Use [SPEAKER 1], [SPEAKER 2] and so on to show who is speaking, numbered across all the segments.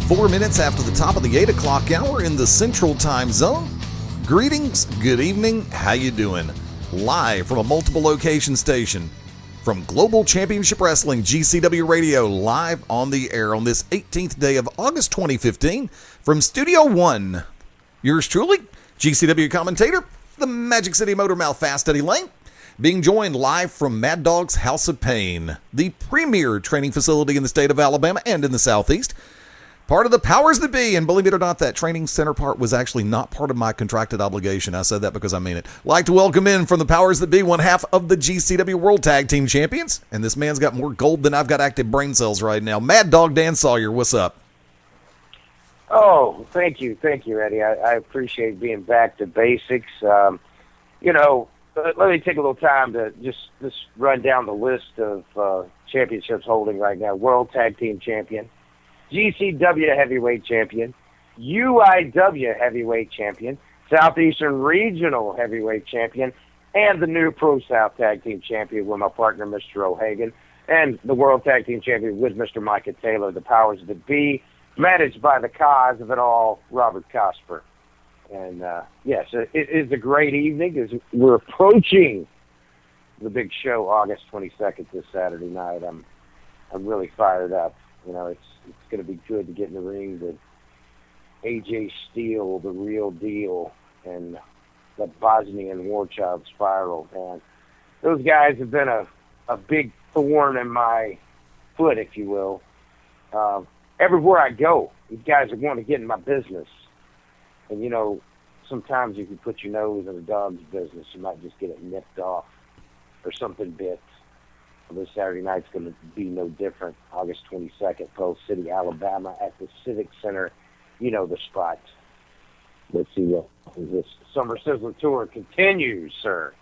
[SPEAKER 1] 4 minutes after the top of the 8 o'clock hour in the Central Time Zone. Greetings, good evening, how you doing? Live from a multiple location station from Global Championship Wrestling, GCW Radio, live on the air on this 18th day of August 2015 from Studio 1. Yours truly, GCW commentator, the Magic City Motor Mouth Fast Eddie Layne, being joined live from Maddog's House of Pain, the premier training facility in the state of Alabama and in the Southeast. Part of the powers that be, and believe it or not, that training center part was actually not part of my contracted obligation. I said that because I mean it. Like to welcome in from the powers that be, one half of the GCW World Tag Team Champions, and this man's got more gold than I've got active brain cells right now. Maddog Dan Sawyer, what's up?
[SPEAKER 2] Oh, thank you, Eddie. I appreciate being back to basics. Let me take a little time to just run down the list of championships holding right now. World Tag Team Champion, GCW Heavyweight Champion, UIW Heavyweight Champion, Southeastern Regional Heavyweight Champion, and the new Pro South Tag Team Champion with my partner, Mr. O'Hagan, and the World Tag Team Champion with Mr. Micah Taylor, the powers that be, managed by the cause of it all, Robert Cosper. And, yes, it is a great evening as we're approaching the big show, August 22nd, this Saturday night. I'm really fired up. It's going to be good to get in the ring with AJ Steele, the real deal, and the Bosnian War Child Spiral, man. Those guys have been a big thorn in my foot, if you will. Everywhere I go, these guys are going to get in my business. And, sometimes if you put your nose in a dog's business, you might just get it nipped off or something bit. This Saturday night's going to be no different. August 22nd, Pell City, Alabama, at the Civic Center. You know the spot. Let's see what this Summer Sizzling Tour continues, sir.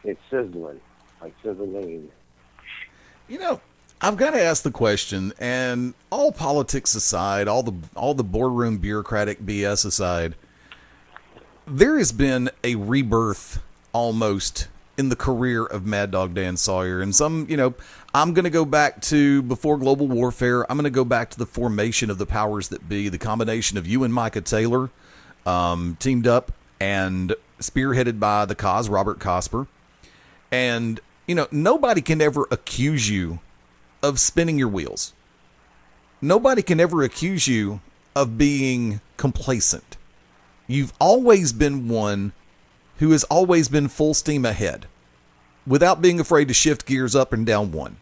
[SPEAKER 2] It's sizzling, like sizzling.
[SPEAKER 1] I've got to ask the question, and all politics aside, all the boardroom bureaucratic BS aside, there has been a rebirth almost in the career of Maddog Dan Sawyer. And I'm going to go back to before Global Warfare. I'm going to go back to the formation of the powers that be, the combination of you and Micah Taylor, teamed up and spearheaded by the cause, Robert Cosper. And, nobody can ever accuse you of spinning your wheels. Nobody can ever accuse you of being complacent. You've always been one who has always been full steam ahead without being afraid to shift gears up and down one.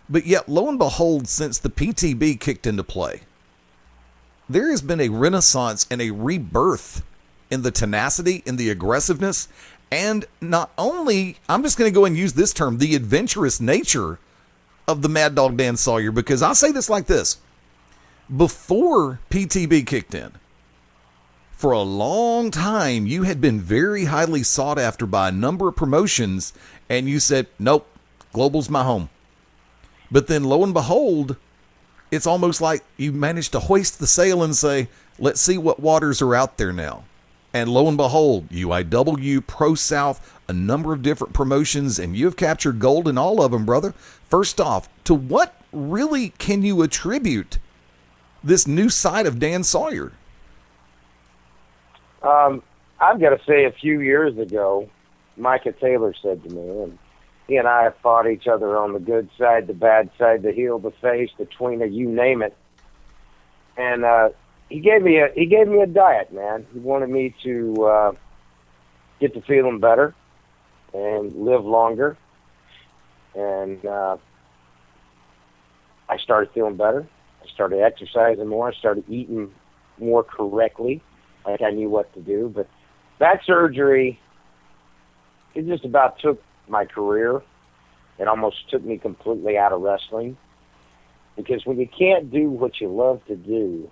[SPEAKER 1] But yet, lo and behold, since the PTB kicked into play, there has been a renaissance and a rebirth in the tenacity, in the aggressiveness, and not only, I'm just going to go and use this term, the adventurous nature of the Maddog Dan Sawyer, because I say this like this. Before PTB kicked in, for a long time, you had been very highly sought after by a number of promotions, and you said, nope, Global's my home. But then, lo and behold, it's almost like you managed to hoist the sail and say, let's see what waters are out there now. And lo and behold, UIW, Pro South, a number of different promotions, and you have captured gold in all of them, brother. First off, to what really can you attribute this new side of Dan Sawyer?
[SPEAKER 2] I've got to say, a few years ago, Micah Taylor said to me, and he and I have fought each other on the good side, the bad side, the heel, the face, the tweener, you name it. And he gave me a diet, man. He wanted me to get to feeling better and live longer. And I started feeling better. I started exercising more. I started eating more correctly, like I knew what to do. But that surgery, it just about took my career. It almost took me completely out of wrestling. Because when you can't do what you love to do,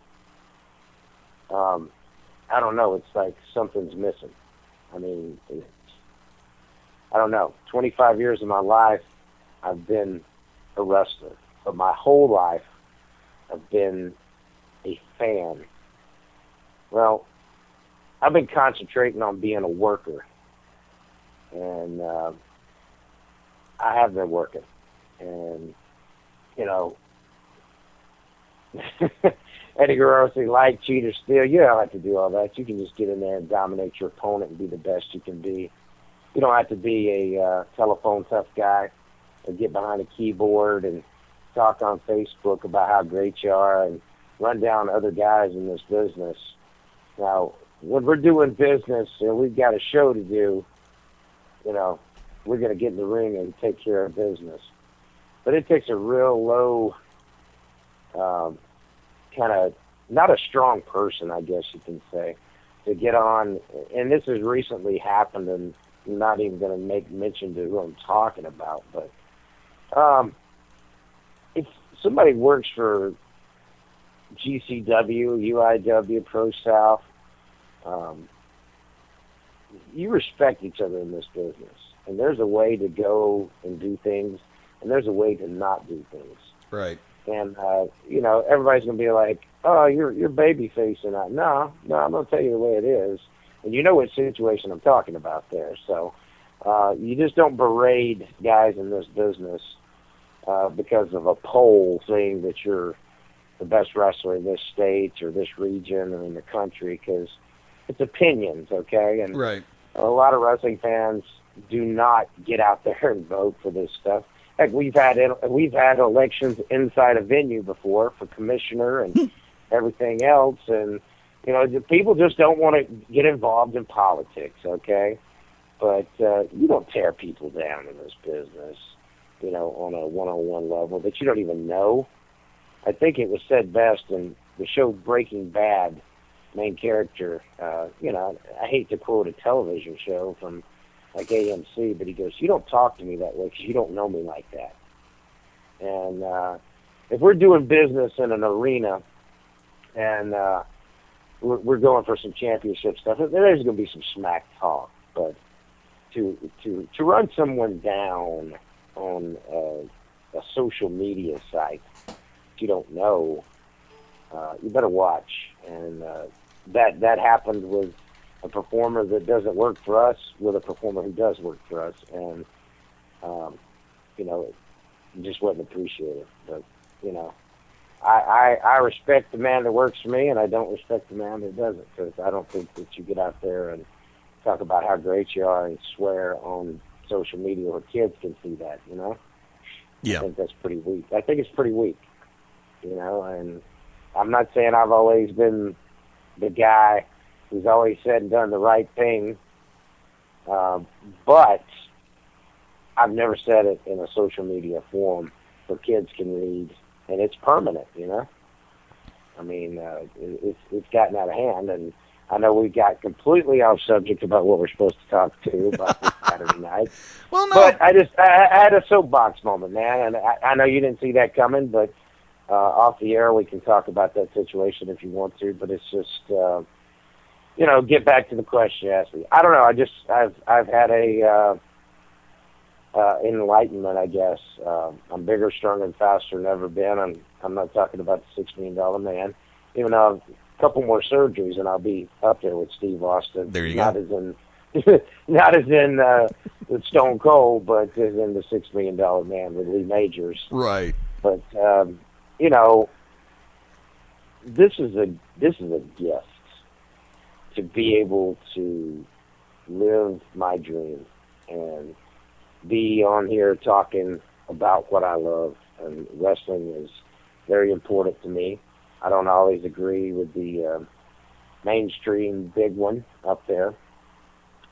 [SPEAKER 2] I don't know, it's like something's missing. I mean, I don't know. 25 years of my life, I've been a wrestler. But my whole life, I've been a fan. Well, I've been concentrating on being a worker. And I have been working. And, you know, Eddie Guerrero say, like, cheat, or steal. You don't have to do all that. You can just get in there and dominate your opponent and be the best you can be. You don't have to be a telephone tough guy or get behind a keyboard and talk on Facebook about how great you are and run down other guys in this business. Now, when we're doing business and we've got a show to do, you know, we're going to get in the ring and take care of business. But it takes a real low, kind of, not a strong person, I guess you can say, to get on. And this has recently happened, and I'm not even going to make mention to who I'm talking about. But if somebody works for GCW, UIW, Pro South, you respect each other in this business. And there's a way to go and do things, and there's a way to not do things.
[SPEAKER 1] Right.
[SPEAKER 2] And, you know, everybody's going to be like, oh, you're baby facing that. No, I'm going to tell you the way it is. And you know what situation I'm talking about there. So you just don't berate guys in this business because of a poll saying that you're the best wrestler in this state or this region or in the country, because it's opinions, okay? And
[SPEAKER 1] right.
[SPEAKER 2] A lot of wrestling fans do not get out there and vote for this stuff. Heck, we've had elections inside a venue before for commissioner and everything else, and you know, people just don't want to get involved in politics, okay? But you don't tear people down in this business, you know, on a one-on-one level that you don't even know. I think it was said best in the show Breaking Bad. Main character, you know, I hate to quote a television show from like AMC, but he goes, you don't talk to me that way because you don't know me like that. And if we're doing business in an arena and we're going for some championship stuff, there's going to be some smack talk. But to run someone down on a social media site that you don't know, you better watch. And that happened with a performer that doesn't work for us with a performer who does work for us, and you know, it just wasn't appreciated. But you know, I respect the man that works for me, and I don't respect the man that doesn't, because I don't think that you get out there and talk about how great you are and swear on social media where kids can see that. You know,
[SPEAKER 1] yeah,
[SPEAKER 2] I think that's pretty weak. I think it's pretty weak. You know, and I'm not saying I've always been the guy who's always said and done the right thing, but I've never said it in a social media forum where kids can read, and it's permanent, you know? I mean, it's gotten out of hand, and I know we got completely off subject about what we're supposed to talk to about this Saturday night.
[SPEAKER 1] Well, no.
[SPEAKER 2] But I had a soapbox moment, man, and I know you didn't see that coming, but off the air, we can talk about that situation if you want to, but it's just, you know, get back to the question you asked me. I don't know. I've had a enlightenment, I guess. I'm bigger, stronger, and faster than ever been. I'm not talking about the $6 million man. Even though I've a couple more surgeries, and I'll be up there with Steve Austin.
[SPEAKER 1] There you
[SPEAKER 2] go. Not as in with Stone Cold, but as in the $6 million man with Lee Majors.
[SPEAKER 1] Right.
[SPEAKER 2] But you know, this is a gift to be able to live my dream and be on here talking about what I love. And wrestling is very important to me. I don't always agree with the mainstream big one up there,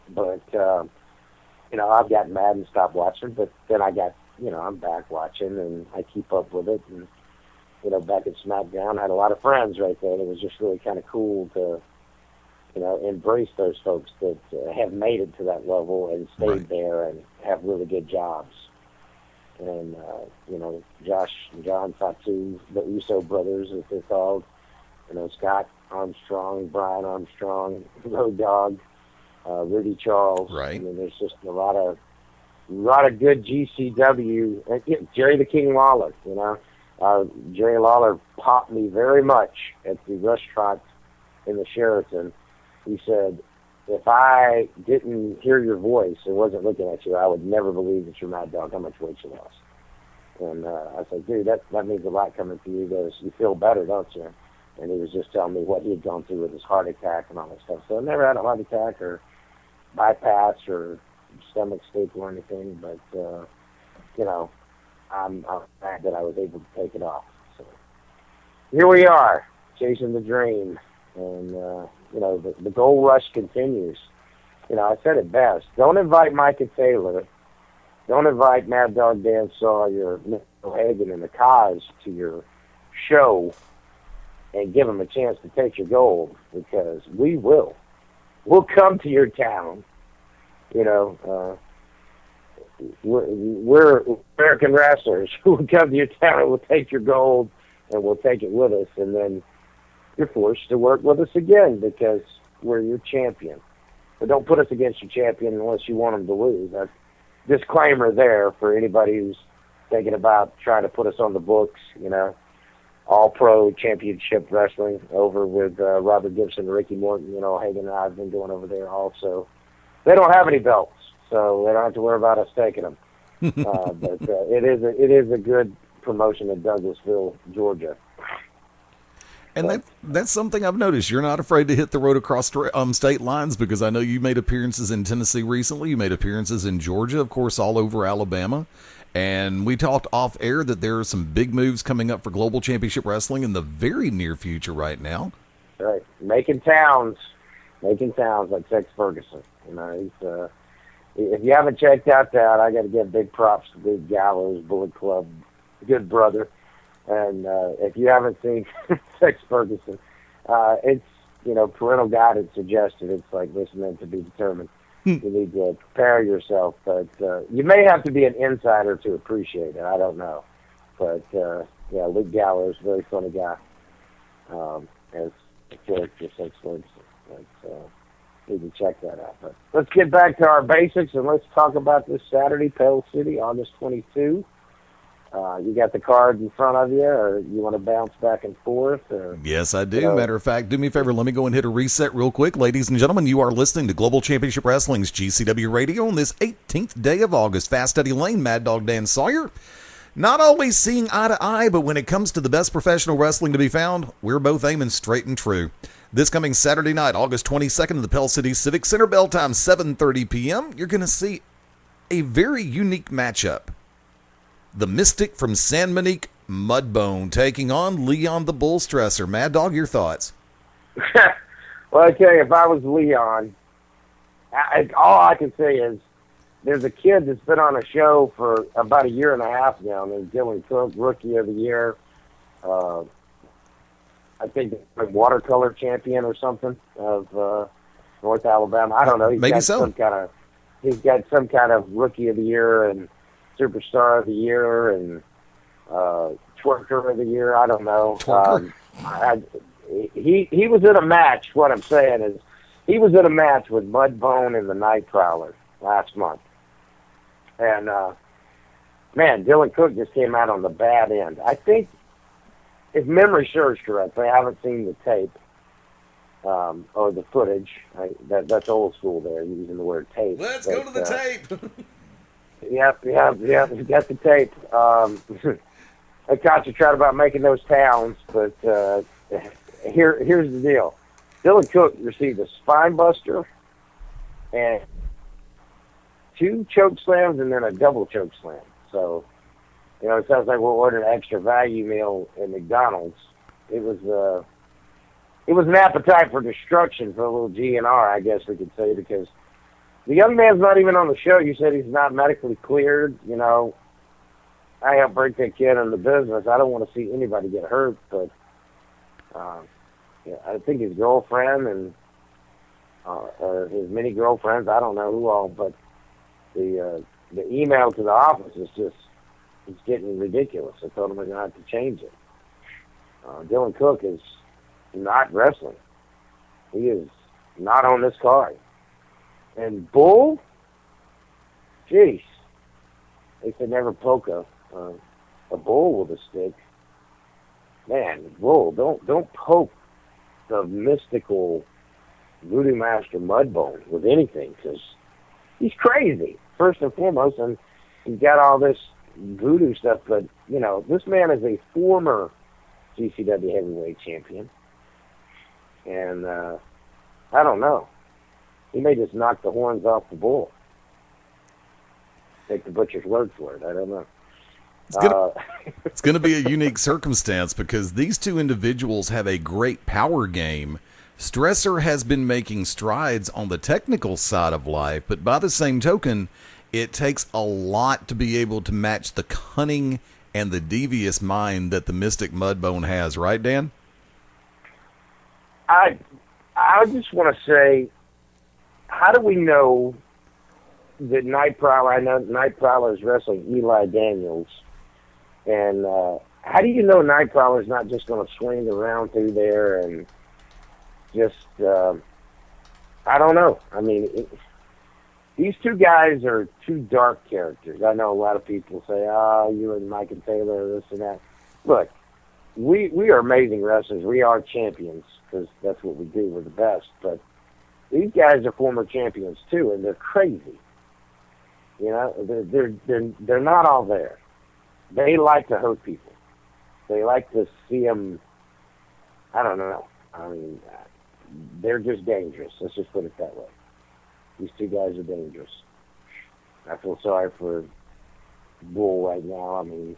[SPEAKER 2] but you know, I've gotten mad and stopped watching. But then I'm back watching, and I keep up with it. And you know, back at SmackDown, I had a lot of friends right there. It was just really kind of cool to, you know, embrace those folks that have made it to that level and stayed there and have really good jobs. And, you know, Josh and John Fatu, the Uso brothers, as they're called, you know, Scott Armstrong, Brian Armstrong, Road Dogg, Rudy Charles.
[SPEAKER 1] Right.
[SPEAKER 2] I mean, there's just a lot of good GCW. Jerry the King Lawler, you know. Jerry Lawler popped me very much at the restaurant in the Sheraton. He said, if I didn't hear your voice and wasn't looking at you, I would never believe that you're Maddog, how much weight you lost. And I said, dude, that means a lot coming to you. He goes, you feel better, don't you? and he was just telling me what he had gone through with his heart attack and all that stuff. So I never had a heart attack or bypass or stomach staple or anything, but, I'm glad that I was able to take it off. So here we are, chasing the dream, and, the gold rush continues. I said it best. Don't invite Micah Taylor. Don't invite Maddog, Dan Sawyer, Nick Hagan, and the Kaz to your show and give them a chance to take your gold, because we will. We'll come to your town. We're American wrestlers. We'll come to your town and we'll take your gold and we'll take it with us. And then you're forced to work with us again because we're your champion. But don't put us against your champion unless you want him to lose. That's disclaimer there for anybody who's thinking about trying to put us on the books, all-pro championship wrestling over with Robert Gibson and Ricky Morton. Hagan and I have been going over there also. They don't have any belts, so they don't have to worry about us taking them. But it is a good promotion in Douglasville, Georgia.
[SPEAKER 1] And that's something I've noticed. You're not afraid to hit the road across state lines, because I know you made appearances in Tennessee recently. You made appearances in Georgia, of course, all over Alabama. And we talked off air that there are some big moves coming up for Global Championship Wrestling in the very near future right now.
[SPEAKER 2] Right. Making towns like Tex Ferguson. If you haven't checked out that, I got to give big props to Big Gallows, Bullet Club, good brother. And if you haven't seen Tex Ferguson, it's, parental guidance suggested. It's like listening to be determined. You need to prepare yourself. But you may have to be an insider to appreciate it. I don't know. But, Big Gallows, very funny guy. As a character, Tex Ferguson. Need to check that out. But let's get back to our basics, and let's talk about this Saturday, Pell City, August 22. You got the card in front of you, or you want to bounce back and forth? Or,
[SPEAKER 1] yes, I do. Matter of fact, do me a favor. Let me go and hit a reset real quick. Ladies and gentlemen, you are listening to Global Championship Wrestling's GCW Radio on this 18th day of August. Fast Eddie Layne, Maddog, Dan Sawyer. Not always seeing eye to eye, but when it comes to the best professional wrestling to be found, we're both aiming straight and true. This coming Saturday night, August 22nd, at the Pell City Civic Center, bell time 7:30 p.m., you're going to see a very unique matchup. The Mystic from San Monique, Mudbone, taking on Leon the Bull Stresser. Maddog, your thoughts?
[SPEAKER 2] Well, I tell you, if I was Leon, all I can say is there's a kid that's been on a show for about a year and a half now, named Dylan Cook, Rookie of the Year. I think a watercolor champion or something of North Alabama. I don't know. He's got some kind of Rookie of the Year and Superstar of the Year and Twerker of the Year. I don't know. He was in a match. What I'm saying is, he was in a match with Mudbone and the Night Prowler last month, and man, Dylan Cook just came out on the bad end. I think, if memory serves correct, I haven't seen the tape or the footage. That's old school there, using the word tape.
[SPEAKER 1] Let's go to the tape.
[SPEAKER 2] Yep. We got the tape. I concentrate about making those towns, but here's the deal. Dylan Cook received a spine buster and 2 choke slams and then a double choke slam. So, it sounds like we're ordering an extra value meal at McDonald's. It was an appetite for destruction for a little GNR, I guess we could say, because the young man's not even on the show. You said he's not medically cleared. I helped break that kid in the business. I don't want to see anybody get hurt, but I think his girlfriend and or his many girlfriends, I don't know who all, but the email to the office is just, it's getting ridiculous. I told them we're going to have to change it. Dylan Cook is not wrestling. He is not on this card. And Bull, jeez, they said never poke a bull with a stick. Man, Bull, don't poke the mystical voodoo master Mudbone with anything, because he's crazy, first and foremost, and he's got all this voodoo stuff, but, this man is a former GCW heavyweight champion. And I don't know. He may just knock the horns off the bull. Take the butcher's word for it. I don't know.
[SPEAKER 1] It's going to be a unique circumstance because these two individuals have a great power game. Stresser has been making strides on the technical side of life, but by the same token, it takes a lot to be able to match the cunning and the devious mind that the Mystic Mudbone has, right, Dan?
[SPEAKER 2] I just want to say, how do we know that Night Prowler? I know Night Prowler is wrestling Eli Daniels. And how do you know Night Prowler is not just going to swing around through there and just, I don't know. I mean, these two guys are two dark characters. I know a lot of people say, you and Mike and Taylor, this and that. Look, we are amazing wrestlers. We are champions because that's what we do. We're the best. But these guys are former champions too, and they're crazy. You know, they're not all there. They like to hurt people. They like to see them, I don't know. I mean, they're just dangerous. Let's just put it that way. These two guys are dangerous. I feel sorry for Bull right now. I mean,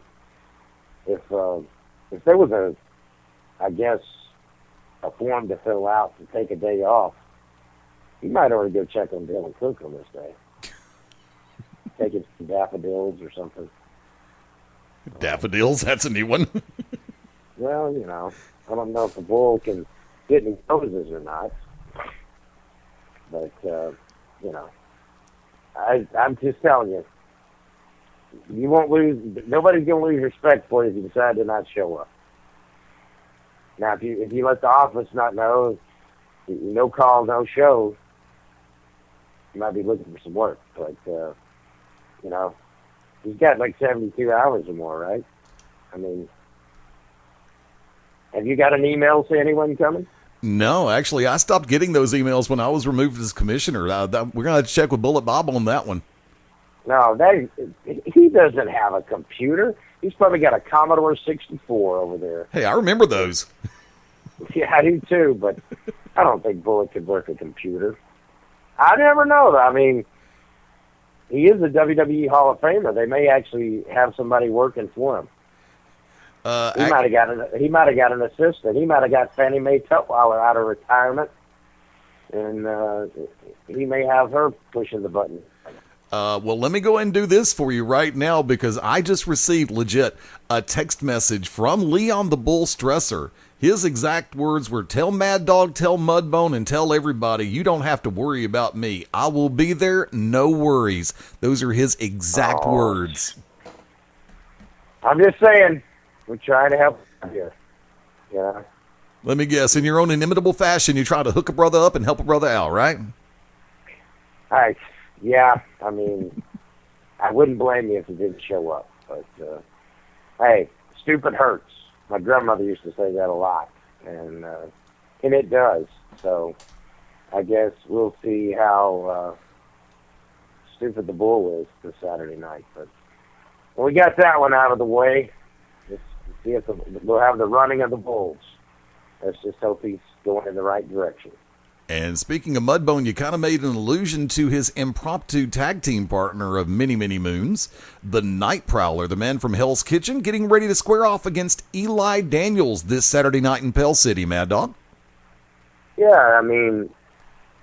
[SPEAKER 2] if there was a form to fill out to take a day off, he might already go check on Dylan Cook on this day. Take it to daffodils or something.
[SPEAKER 1] Daffodils? That's a new one.
[SPEAKER 2] Well, you know, I don't know if the Bull can get any poses or not. But, you know, I'm just telling you, you won't lose, nobody's going to lose respect for you if you decide to not show up. Now, if you let the office not know, no call, no show, you might be looking for some work. But, you know, he's got like 72 hours or more, right? I mean, have you got an email to anyone coming?
[SPEAKER 1] No, actually, I stopped getting those emails when I was removed as commissioner. We're going to have to check with Bullet Bob on that one.
[SPEAKER 2] No, he doesn't have a computer. He's probably got a Commodore 64 over there.
[SPEAKER 1] Hey, I remember those.
[SPEAKER 2] Yeah, I do too, but I don't think Bullet could work a computer. I never know. I mean, he is a WWE Hall of Famer. They may actually have somebody working for him. He might have got an assistant. He might have got Fannie Mae Tutwiler out of retirement, and he may have her pushing the button.
[SPEAKER 1] Well, let me go ahead and do this for you right now because I just received legit a text message from Leon the Bull Stresser. His exact words were, "Tell Maddog, tell Mudbone, and tell everybody you don't have to worry about me. I will be there, no worries." Those are his exact words.
[SPEAKER 2] I'm just saying, we're trying to help here. Yeah.
[SPEAKER 1] Let me guess, in your own inimitable fashion, you try to hook a brother up and help a brother out, right?
[SPEAKER 2] Yeah, I mean, I wouldn't blame you if he didn't show up. But, hey, stupid hurts. My grandmother used to say that a lot, and it does. So I guess we'll see how stupid the Bull is this Saturday night. But when we got that one out of the way, let's see if we'll have the running of the Bulls. Let's just hope he's going in the right direction.
[SPEAKER 1] And speaking of Mudbone, you kind of made an allusion to his impromptu tag team partner of many, many moons, the Night Prowler, the man from Hell's Kitchen, getting ready to square off against Eli Daniels this Saturday night in Pell City, Maddog.
[SPEAKER 2] Yeah, I mean,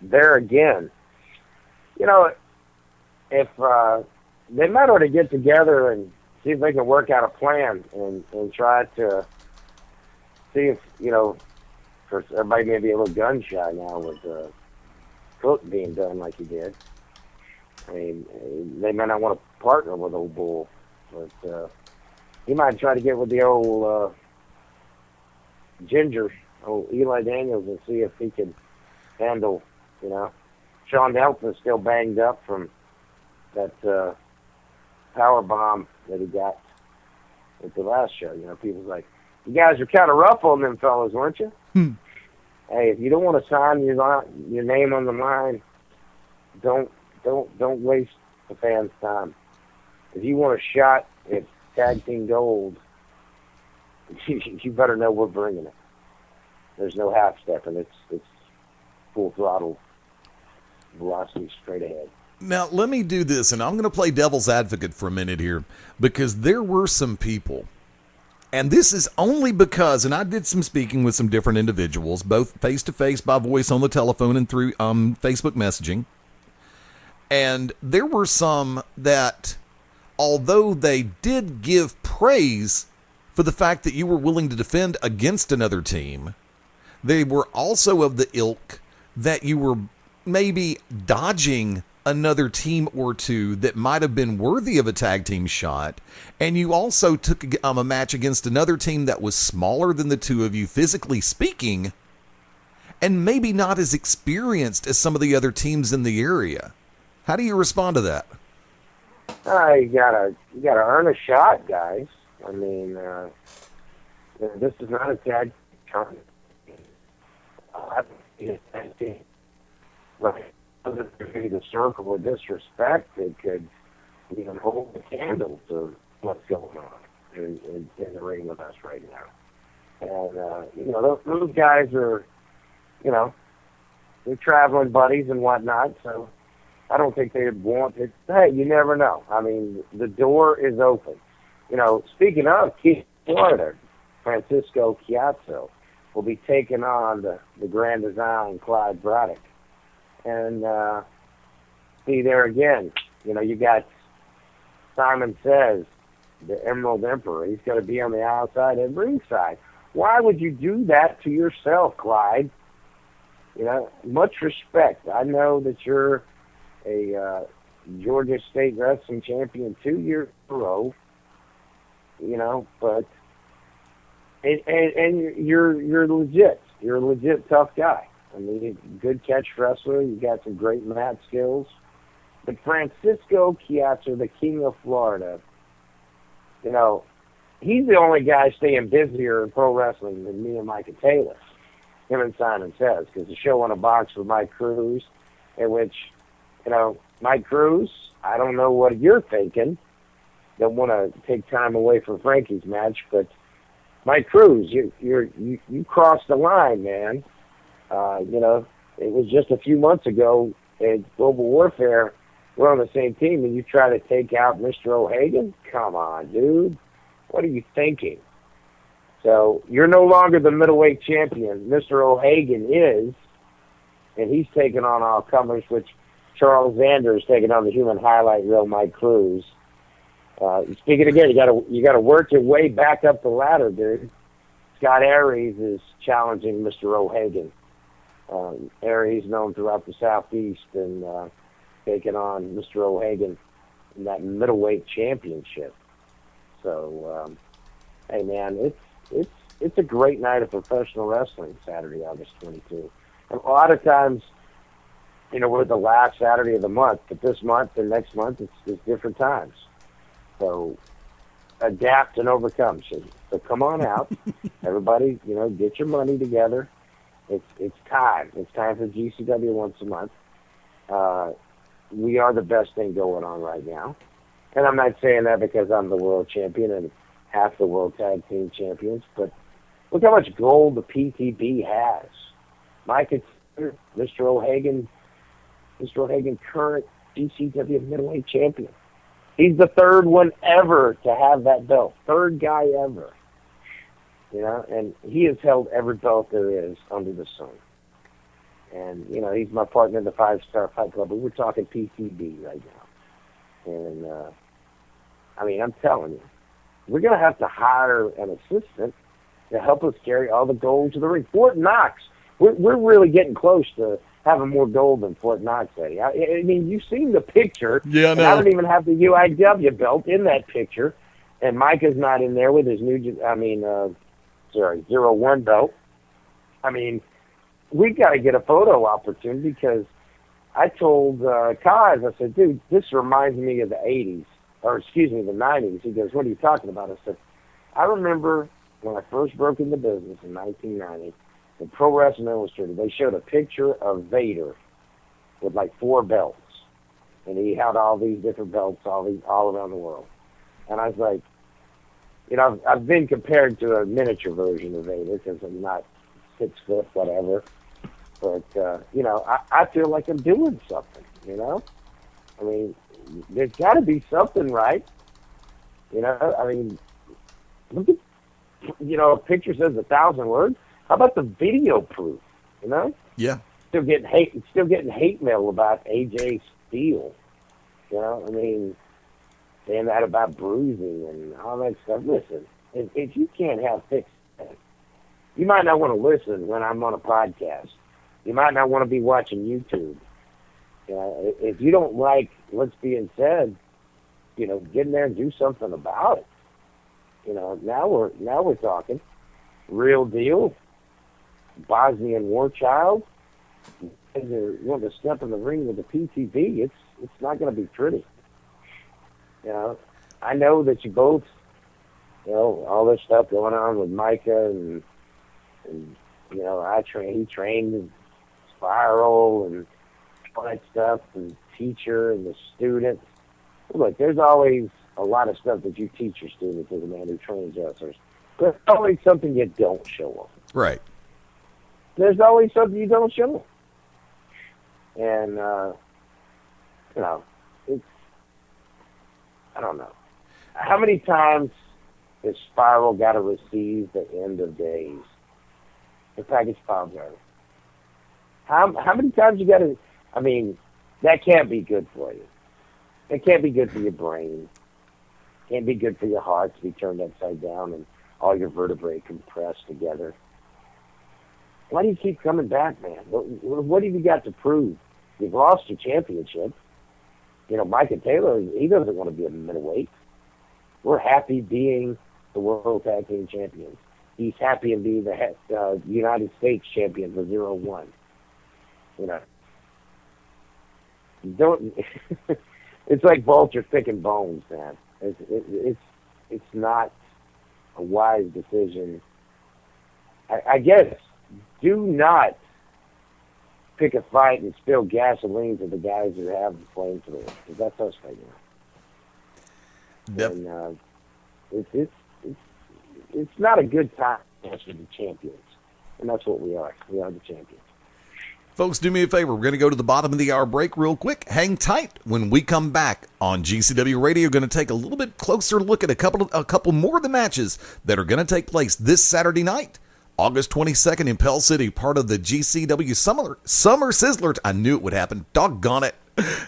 [SPEAKER 2] there again, you know, if they might ought to get together and see if they can work out a plan and try to see if, you know, for everybody may be a little gun shy now with Cook being done like he did. I mean, they may not want to partner with old Bull, but he might try to get with the old Ginger, old Eli Daniels, and see if he can handle, you know. Sean Nelson's still banged up from that power bomb that he got at the last show. You know, people's like, you guys are kind of rough on them fellas, weren't you? Hey, if you don't want to sign your name on the line, don't waste the fans' time. If you want a shot at tag team gold, you better know we're bringing it. There's no half-stepping. It's full throttle velocity straight ahead.
[SPEAKER 1] Now, let me do this, and I'm going to play devil's advocate for a minute here, because there were some people, and this is only because, and I did some speaking with some different individuals, both face-to-face, by voice, on the telephone, and through Facebook messaging, and there were some that, although they did give praise for the fact that you were willing to defend against another team, they were also of the ilk that you were maybe dodging another team or two that might have been worthy of a tag team shot, and you also took a match against another team that was smaller than the two of you, physically speaking, and maybe not as experienced as some of the other teams in the area. How do you respond to that?
[SPEAKER 2] You gotta earn a shot, guys. I mean, this is not a tag tournament. Right. The circle of disrespect that could even hold the candle to what's going on in the ring with us right now. And, those guys are, they're traveling buddies and whatnot, so I don't think they'd want it. Hey, you never know. I mean, the door is open. Speaking of Florida, Francisco Chiazzo will be taking on the Grand Design Clyde Braddock. And see there again, you got Simon Says, the Emerald Emperor. He's going to be on the outside and ringside. Why would you do that to yourself, Clyde? Much respect. I know that you're a Georgia State Wrestling Champion 2 years in a row, but and you're legit. You're a legit tough guy. I mean, you're a good catch wrestler. You got some great mat skills. But Francisco Chiazzo, the King of Florida, he's the only guy staying busier in pro wrestling than me and Micah Taylor. Him and Simon Says, because the show on a box with Mike Cruz, in which, Mike Cruz, I don't know what you're thinking. Don't want to take time away from Frankie's match, but Mike Cruz, you crossed the line, man. It was just a few months ago at Global Warfare, we're on the same team, and you try to take out Mr. O'Hagan? Come on, dude. What are you thinking? So you're no longer the middleweight champion. Mr. O'Hagan is, and he's taking on all comers, which Charles Zander is taking on the human highlight reel, Mike Cruz. Speaking again, you gotta work your way back up the ladder, dude. Scott Aries is challenging Mr. O'Hagan. Aries known throughout the Southeast and taking on Mr. O'Hagan in that middleweight championship. So, hey man, it's a great night of professional wrestling, Saturday, August 22. And a lot of times, we're the last Saturday of the month, but this month and next month it's different times. So adapt and overcome. So come on out, everybody. Get your money together. It's time. It's time for GCW once a month. We are the best thing going on right now. And I'm not saying that because I'm the world champion and half the world tag team champions, but look how much gold the PTB has. Mike, it's Mr. O'Hagan, current GCW middleweight champion. He's the third one ever to have that belt. Third guy ever. And he has held every belt there is under the sun. And, he's my partner in the 5-Star Fight Club, but we're talking PTB right now. And, I'm telling you, we're going to have to hire an assistant to help us carry all the gold to the ring. Fort Knox, we're really getting close to having more gold than Fort Knox, Eddie. I mean, you've seen the picture.
[SPEAKER 1] Yeah, no.
[SPEAKER 2] I don't even have the UIW belt in that picture. And Micah's not in there with his new, 0-1 belt. We've got to get a photo opportunity because I told Kaz, I said, dude, this reminds me of the 80s, or excuse me, the 90s. He goes, what are you talking about? I said, I remember when I first broke into business in 1990, in Pro Wrestling Illustrated, they showed a picture of Vader with like 4 belts. And he had all these different belts all around the world. And I was like, I've been compared to a miniature version of Vader because I'm not 6 foot, whatever. But, I feel like I'm doing something, I mean, there's got to be something, right? I mean, look at, a picture says 1,000 words. How about the video proof,
[SPEAKER 1] Yeah.
[SPEAKER 2] Still getting hate mail about AJ Steele. I mean, saying that about bruising and all that stuff. Listen, if you can't have thick skin, you might not want to listen when I'm on a podcast. You might not want to be watching YouTube. If you don't like what's being said, get in there and do something about it. Now we're talking. Real deal. Bosnian war child. And they're wanting to step in the ring with the PTV. It's not going to be pretty. I know that you both, all this stuff going on with Micah and he trained in Spiral and all that stuff, and teacher and the students. Look, there's always a lot of stuff that you teach your students as a man who trains wrestlers. There's always something you don't show them.
[SPEAKER 1] Right.
[SPEAKER 2] There's always something you don't show them. And, it's, I don't know. How many times has Spiral got to receive the end of days? The package file driver. How many times you got to, I mean, that can't be good for you. It can't be good for your brain. Can't be good for your heart to be turned upside down and all your vertebrae compressed together. Why do you keep coming back, man? What have you got to prove? You've lost your championship. Micah Taylor, he doesn't want to be a middleweight. We're happy being the World Tag Team Champions. He's happy in being the United States champion for 0-1. Don't. It's like vulture picking bones, man. It's not a wise decision. I guess. Do not pick a fight and spill gasoline to the guys who have the flamethrower, because that's us right now.
[SPEAKER 1] Yep.
[SPEAKER 2] And it's not a good time for the champions, and that's what we are. We are the champions.
[SPEAKER 1] Folks, do me a favor. We're going to go to the bottom of the hour break real quick. Hang tight. When we come back on GCW Radio, we're going to take a little bit closer look at a couple more of the matches that are going to take place this Saturday night, August 22nd in Pell City, part of the GCW Summer Sizzler. I knew it would happen. Doggone it.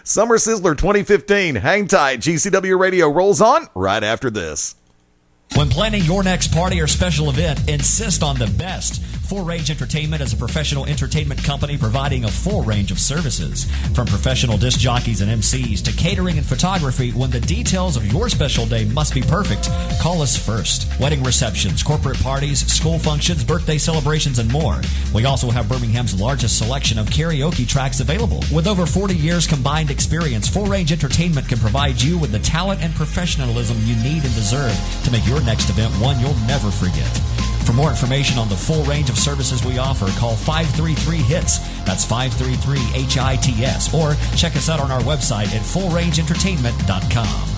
[SPEAKER 1] Summer Sizzler 2015. Hang tight. GCW Radio rolls on right after this.
[SPEAKER 3] When planning your next party or special event, insist on the best. Full Range Entertainment is a professional entertainment company providing a full range of services. From professional disc jockeys and MCs to catering and photography, when the details of your special day must be perfect, call us first. Wedding receptions, corporate parties, school functions, birthday celebrations, and more. We also have Birmingham's largest selection of karaoke tracks available. With over 40 years combined experience, Full Range Entertainment can provide you with the talent and professionalism you need and deserve to make your next event one you'll never forget. For more information on the full range of services we offer, call 533-HITS. That's 533-HITS. Or check us out on our website at fullrangeentertainment.com.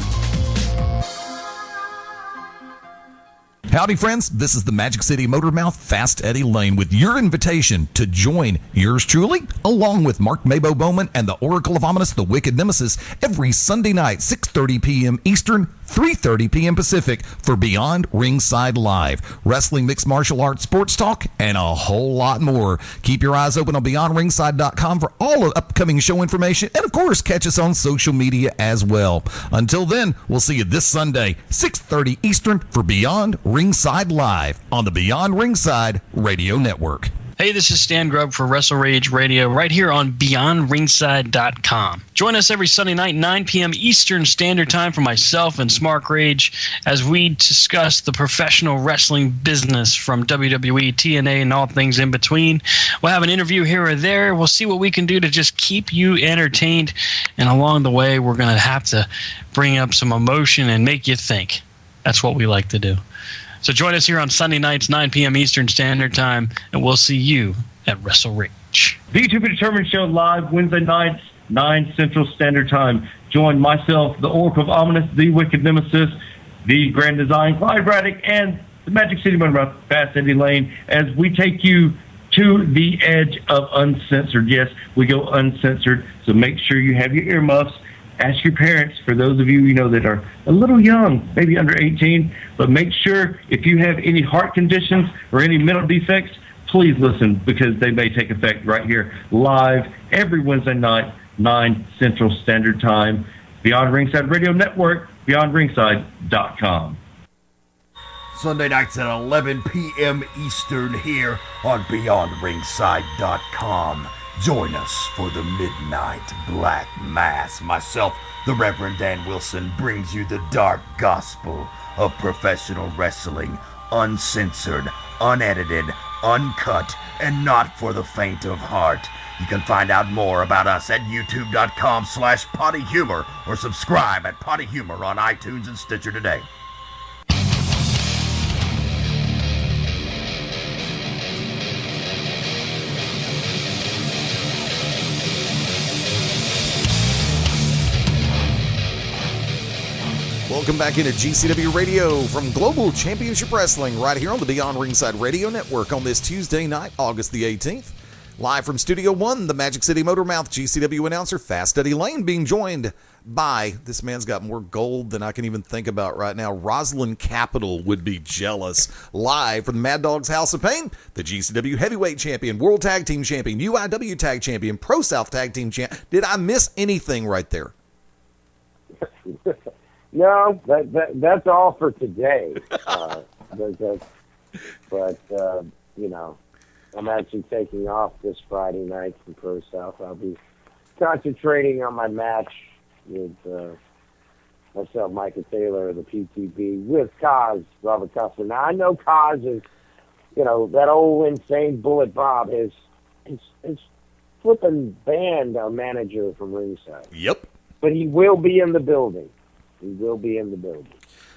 [SPEAKER 1] Howdy, friends. This is the Magic City Motormouth, Fast Eddie Layne, with your invitation to join yours truly, along with Mark Mabo Bowman and the Oracle of Ominous, the Wicked Nemesis, every Sunday night, 6:30 p.m. Eastern, 3:30 p.m. Pacific, for Beyond Ringside Live. Wrestling, mixed martial arts, sports talk, and a whole lot more. Keep your eyes open on BeyondRingside.com for all of upcoming show information, and of course, catch us on social media as well. Until then, we'll see you this Sunday, 6:30 Eastern, for Beyond Ringside Live on the Beyond Ringside Radio Network.
[SPEAKER 4] Hey, this is Stan Grubb for Ringside Radio right here on BeyondRingside.com. Join us every Sunday night, 9 p.m. Eastern Standard Time for myself and Smart Rage as we discuss the professional wrestling business from WWE, TNA, and all things in between. We'll have an interview here or there. We'll see what we can do to just keep you entertained. And along the way, we're going to have to bring up some emotion and make you think. That's what we like to do. So join us here on Sunday nights, 9 p.m. Eastern Standard Time, and we'll see you at Wrestle Rage.
[SPEAKER 5] The To Be Determined show live Wednesday nights, 9 Central Standard Time. Join myself, the Oracle of Ominous, the Wicked Nemesis, the Grand Design, Clyde Braddock, and the Magic City Motormouth, Fast Eddie Layne, as we take you to the edge of uncensored. Yes, we go uncensored, so make sure you have your earmuffs. Ask your parents, for those of you that are a little young, maybe under 18, but make sure if you have any heart conditions or any mental defects, please listen, because they may take effect right here live every Wednesday night, 9 Central Standard Time. Beyond Ringside Radio Network, beyondringside.com.
[SPEAKER 6] Sunday nights at 11 p.m. Eastern here on beyondringside.com. Join us for the Midnight Black Mass. Myself, the Reverend Dan Wilson, brings you the dark gospel of professional wrestling, uncensored, unedited, uncut, and not for the faint of heart. You can find out more about us at youtube.com/pottyhumor or subscribe at Potty Humor on iTunes and Stitcher today.
[SPEAKER 1] Welcome back into GCW Radio from Global Championship Wrestling right here on the Beyond Ringside Radio Network on this Tuesday night, August the 18th. Live from Studio 1, the Magic City Motormouth GCW announcer Fast Eddie Layne, being joined by, this man's got more gold than I can even think about right now, Rosalind Capital would be jealous. Live from the Maddog's House of Pain, the GCW Heavyweight Champion, World Tag Team Champion, UIW Tag Champion, Pro South Tag Team Champion. Did I miss anything right there?
[SPEAKER 2] No, that's all for today. But I'm actually taking off this Friday night from Pro South. I'll be concentrating on my match with myself, Micah Taylor, the PTB, with Kaz, Robert Custer. Now, I know Kaz is, that old insane Bullet Bob, his flipping band manager from Ringside.
[SPEAKER 1] Yep.
[SPEAKER 2] But he will be in the building. He will be in the building.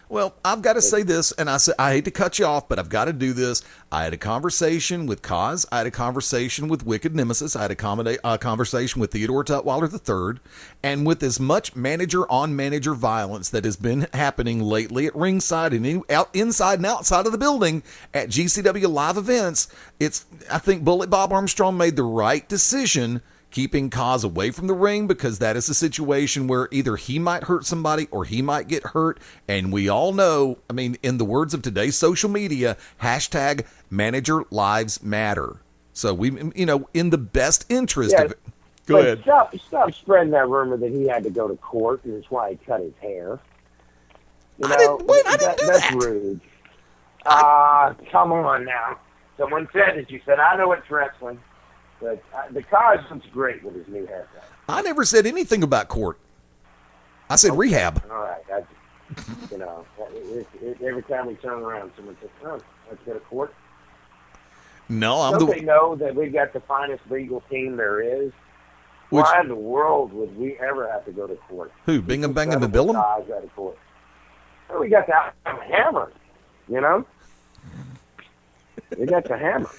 [SPEAKER 1] Well, I've got to say this, and I hate to cut you off, but I've got to do this. I had a conversation with Kaz. I had a conversation with Wicked Nemesis. I had a conversation with Theodore Tutwiler III. And with as much manager-on-manager violence that has been happening lately at ringside and inside and outside of the building at GCW live events, I think Bullet Bob Armstrong made the right decision keeping Kaz away from the ring, because that is a situation where either he might hurt somebody or he might get hurt. And we all know, in the words of today's social media, hashtag manager lives matter. So we, in the best interest of it. Go ahead.
[SPEAKER 2] Stop spreading that rumor that he had to go to court and that's why he cut his hair.
[SPEAKER 1] I didn't do
[SPEAKER 2] that's
[SPEAKER 1] that.
[SPEAKER 2] rude. Come on now. Someone said it. You said, I know it's wrestling. But the Kaz looks great with his new haircut.
[SPEAKER 1] I never said anything about court. I said rehab.
[SPEAKER 2] All right. Every time we turn around, someone says, let's go to court.
[SPEAKER 1] No,
[SPEAKER 2] Don't they know that we've got the finest legal team there is? Why in the world would we ever have to go to court?
[SPEAKER 1] Who, Bingham, Bangam, and Billum?
[SPEAKER 2] Kaz out of court. Well, we got the hammer, We got the hammer.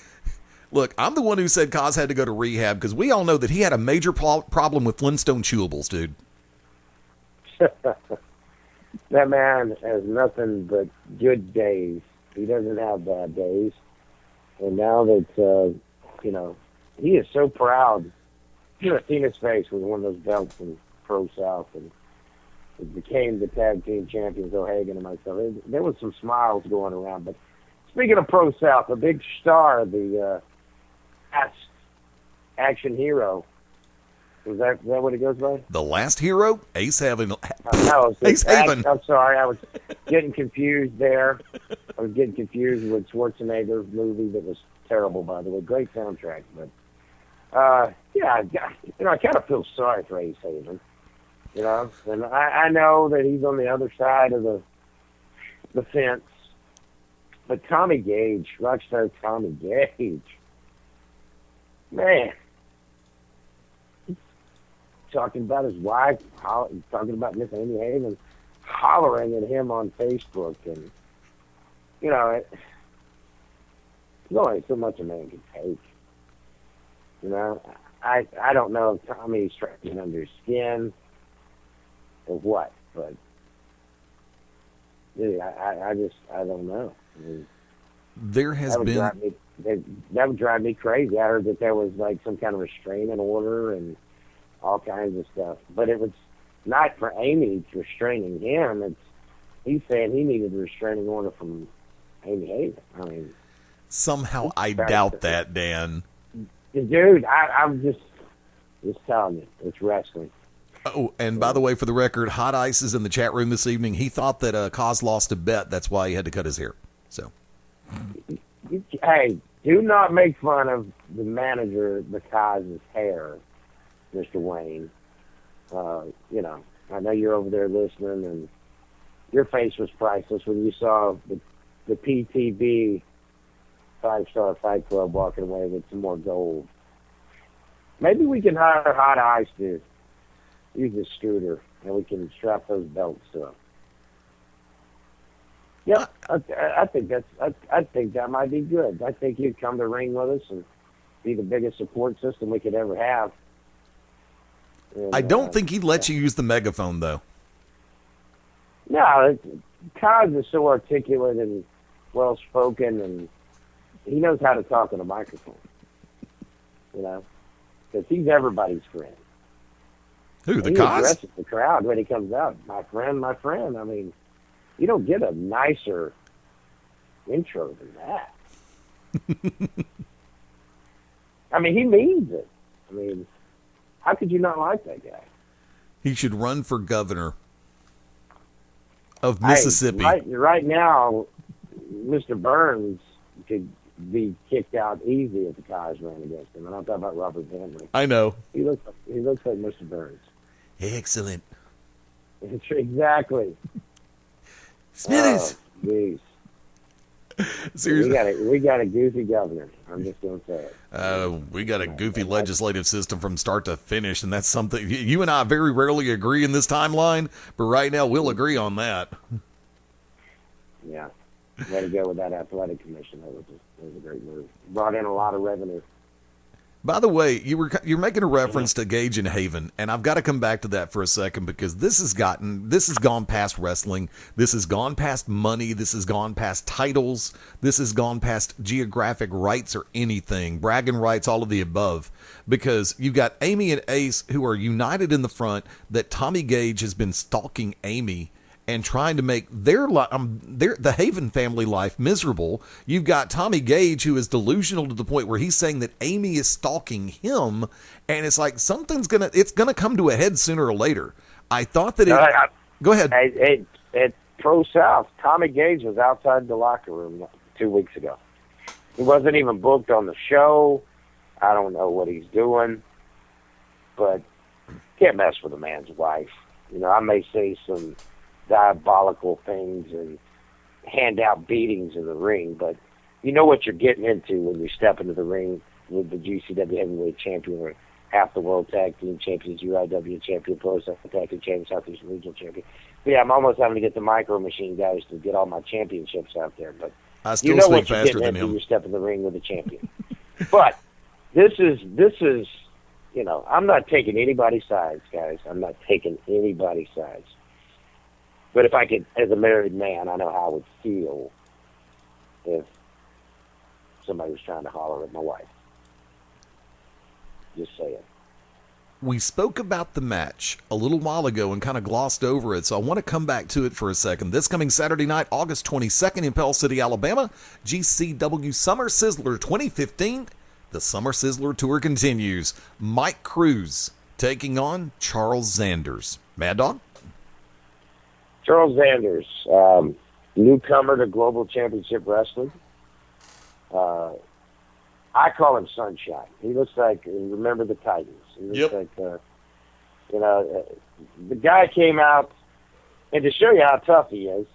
[SPEAKER 1] Look, I'm the one who said Kaz had to go to rehab because we all know that he had a major problem with Flintstone chewables, dude.
[SPEAKER 2] That man has nothing but good days. He doesn't have bad days. And now that, he is so proud. You have seen his face with one of those belts in Pro South, and it became the tag team champions, O'Hagan and myself. There was some smiles going around. But speaking of Pro South, a big star, the action hero. Is that what it goes by?
[SPEAKER 1] The last hero? Ace Haven.
[SPEAKER 2] No,
[SPEAKER 1] Ace Haven.
[SPEAKER 2] I'm sorry, I was getting confused there. I was getting confused with Schwarzenegger's movie that was terrible, by the way. Great soundtrack, but I kind of feel sorry for Ace Haven. And I know that he's on the other side of the fence. But Tommy Gage, Rockstar Tommy Gage, man, talking about his wife, talking about Miss Amy Haven, hollering at him on Facebook, and there's only so much a man can take. I don't know if Tommy's trying under his skin or what, but really, I don't know.
[SPEAKER 1] There has
[SPEAKER 2] that would
[SPEAKER 1] been...
[SPEAKER 2] that would drive me crazy. I heard that there was like some kind of restraining order and all kinds of stuff. But it was not for Amy restraining him. He's saying he needed a restraining order from Amy Haven. I mean,
[SPEAKER 1] somehow I doubt that, Dan.
[SPEAKER 2] Dude, I'm just telling you, it's wrestling.
[SPEAKER 1] Oh, and by the way, for the record, Hot Ice is in the chat room this evening. He thought that Kaz lost a bet. That's why he had to cut his hair. So,
[SPEAKER 2] hey, do not make fun of the manager Kaz's hair, Mr. Wayne. You know, I know you're over there listening, and your face was priceless when you saw the PTB 5-Star Fight Club walking away with some more gold. Maybe we can hire Hot Ice to use a scooter, and we can strap those belts to him. Yeah, I think that might be good. I think he'd come to the ring with us and be the biggest support system we could ever have. And,
[SPEAKER 1] I don't think he'd let you use the megaphone, though.
[SPEAKER 2] No, Kaz is so articulate and well-spoken, and he knows how to talk on a microphone. You know, because he's everybody's friend.
[SPEAKER 1] Who, the
[SPEAKER 2] He
[SPEAKER 1] Kaz?
[SPEAKER 2] addresses the crowd when he comes out. My friend, my friend. I mean, you don't get a nicer intro than that. I mean, he means it. I mean, how could you not like that guy?
[SPEAKER 1] He should run for governor of Mississippi.
[SPEAKER 2] Hey, right now, Mr. Burns could be kicked out easy if the Kaz ran against him. And I'm talking about Robert Van Dam.
[SPEAKER 1] I know.
[SPEAKER 2] He looks like Mr. Burns.
[SPEAKER 1] Excellent.
[SPEAKER 2] Exactly.
[SPEAKER 1] Smithers.
[SPEAKER 2] Jeez.
[SPEAKER 1] Seriously.
[SPEAKER 2] We got a goofy governor. I'm just going to say it.
[SPEAKER 1] We got a goofy legislative system from start to finish, and that's something you and I very rarely agree in this timeline, but right now we'll agree on that.
[SPEAKER 2] Yeah. Way to go with that athletic commission. That was a great move. Brought in a lot of revenue.
[SPEAKER 1] By the way, you're making a reference to Gage and Haven, and I've got to come back to that for a second because this has gone past wrestling. This has gone past money. This has gone past titles. This has gone past geographic rights or anything, bragging rights, all of the above. Because you've got Amy and Ace who are united in the front that Tommy Gage has been stalking Amy and trying to make the Haven family life miserable. You've got Tommy Gage, who is delusional to the point where he's saying that Amy is stalking him, and it's like it's gonna come to a head sooner or later. I thought that go ahead.
[SPEAKER 2] At Pro South, Tommy Gage was outside the locker room 2 weeks ago. He wasn't even booked on the show. I don't know what he's doing, but can't mess with a man's wife. You know, I may say some diabolical things and hand out beatings in the ring, but you know what you're getting into when you step into the ring with the GCW Heavyweight Champion or half the World Tag Team Champions, UIW Champion, Pro South Tag Team Champion, Southeast Regional Champion. But yeah, I'm almost having to get the Micro Machine guys to get all my championships out there, but
[SPEAKER 1] I still
[SPEAKER 2] you know
[SPEAKER 1] speak
[SPEAKER 2] what you're
[SPEAKER 1] faster
[SPEAKER 2] getting
[SPEAKER 1] than
[SPEAKER 2] into
[SPEAKER 1] him.
[SPEAKER 2] when you step in the ring with a champion. But this is you know, I'm not taking anybody's sides, guys. I'm not taking anybody's sides. But if I could, as a married man, I know how I would feel if somebody was trying to holler at my wife. Just saying.
[SPEAKER 1] We spoke about the match a little while ago and kind of glossed over it, so I want to come back to it for a second. This coming Saturday night, August 22nd in Pell City, Alabama, GCW Summer Sizzler 2015. The Summer Sizzler Tour continues. Mike Cruz taking on Charles Zanders. Maddog?
[SPEAKER 2] Charles Zanders, newcomer to Global Championship Wrestling. I call him Sunshine. He looks like, remember the Titans. He looks like, you know, the guy came out, and to show you how tough he is,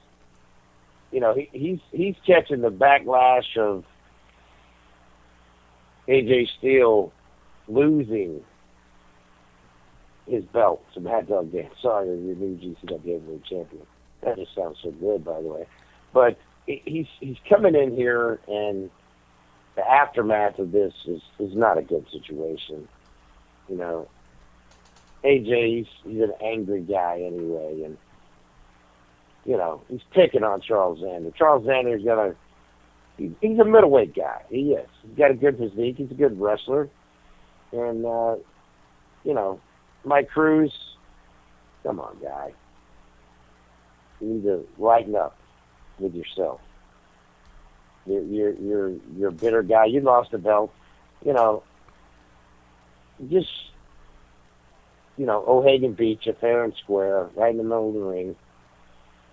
[SPEAKER 2] you know, he's catching the backlash of AJ Steele losing his belt to Maddog Dan Sawyer, your new GCW Heavyweight Champion. That just sounds so good, by the way. But he's coming in here, and the aftermath of this is not a good situation. You know, AJ, he's an angry guy anyway, and, you know, he's picking on Charles Xander. Charles Xander's got to he's a middleweight guy. He is. He's got a good physique. He's a good wrestler. And, Mike Cruz, come on, guy. You need to lighten up with yourself. You're a bitter guy. You lost a belt. O'Hagan beat you fair and square, right in the middle of the ring.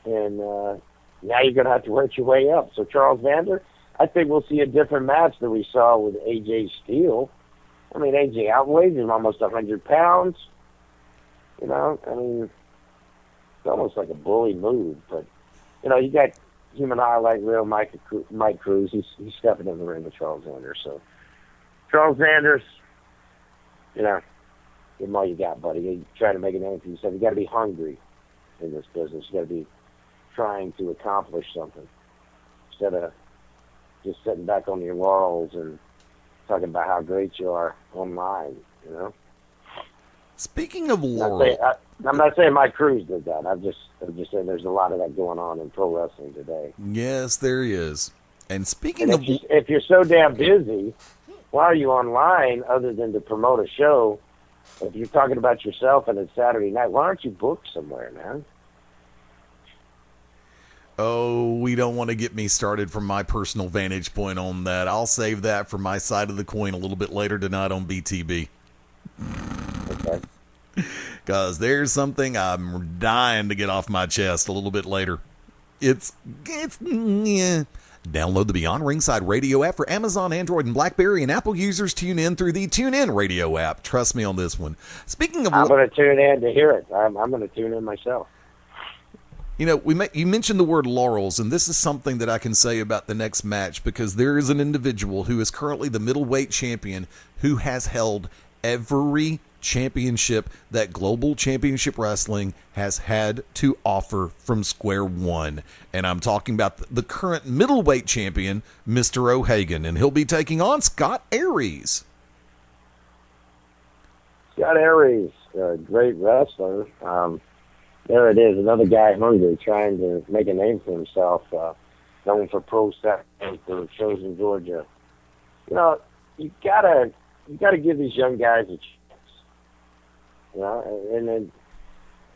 [SPEAKER 2] And now you're going to have to work your way up. So Charles Vander, I think we'll see a different match than we saw with AJ Steele. I mean, AJ outweighs him almost 100 pounds. It's almost like a bully move. But, you got human highlight reel Mike Cruz. He's stepping in the ring with Charles Vander. So Charles Vander's, give him all you got, buddy. You try to make a name for yourself. You got to be hungry in this business. You got to be trying to accomplish something instead of just sitting back on your laurels and talking about how great you are online.
[SPEAKER 1] Speaking of laurels,
[SPEAKER 2] I'm not saying Mike Cruz did that. I'm just saying there's a lot of that going on in pro wrestling today.
[SPEAKER 1] Yes, there is. And
[SPEAKER 2] if you're so damn busy, why are you online other than to promote a show? If you're talking about yourself and it's Saturday night, why aren't you booked somewhere, man?
[SPEAKER 1] Oh, we don't want to get me started from my personal vantage point on that. I'll save that for my side of the coin a little bit later tonight on BTB.
[SPEAKER 2] Okay.
[SPEAKER 1] Because there's something I'm dying to get off my chest a little bit later. It's Download the Beyond Ringside Radio app for Amazon, Android, and BlackBerry, and Apple users tune in through the TuneIn Radio app. Trust me on this one. Speaking of,
[SPEAKER 2] I'm going to tune in to hear it. I'm going to tune in myself.
[SPEAKER 1] You mentioned the word laurels, and this is something that I can say about the next match, because there is an individual who is currently the middleweight champion who has held every championship that Global Championship Wrestling has had to offer from square one. And I'm talking about the current middleweight champion, Mr. O'Hagan, and he'll be taking on Scott Aries.
[SPEAKER 2] Scott Aries, a great wrestler. There it is, another guy hungry, trying to make a name for himself, known for pro Saturday for shows in Georgia. You gotta give these young guys a chance. And then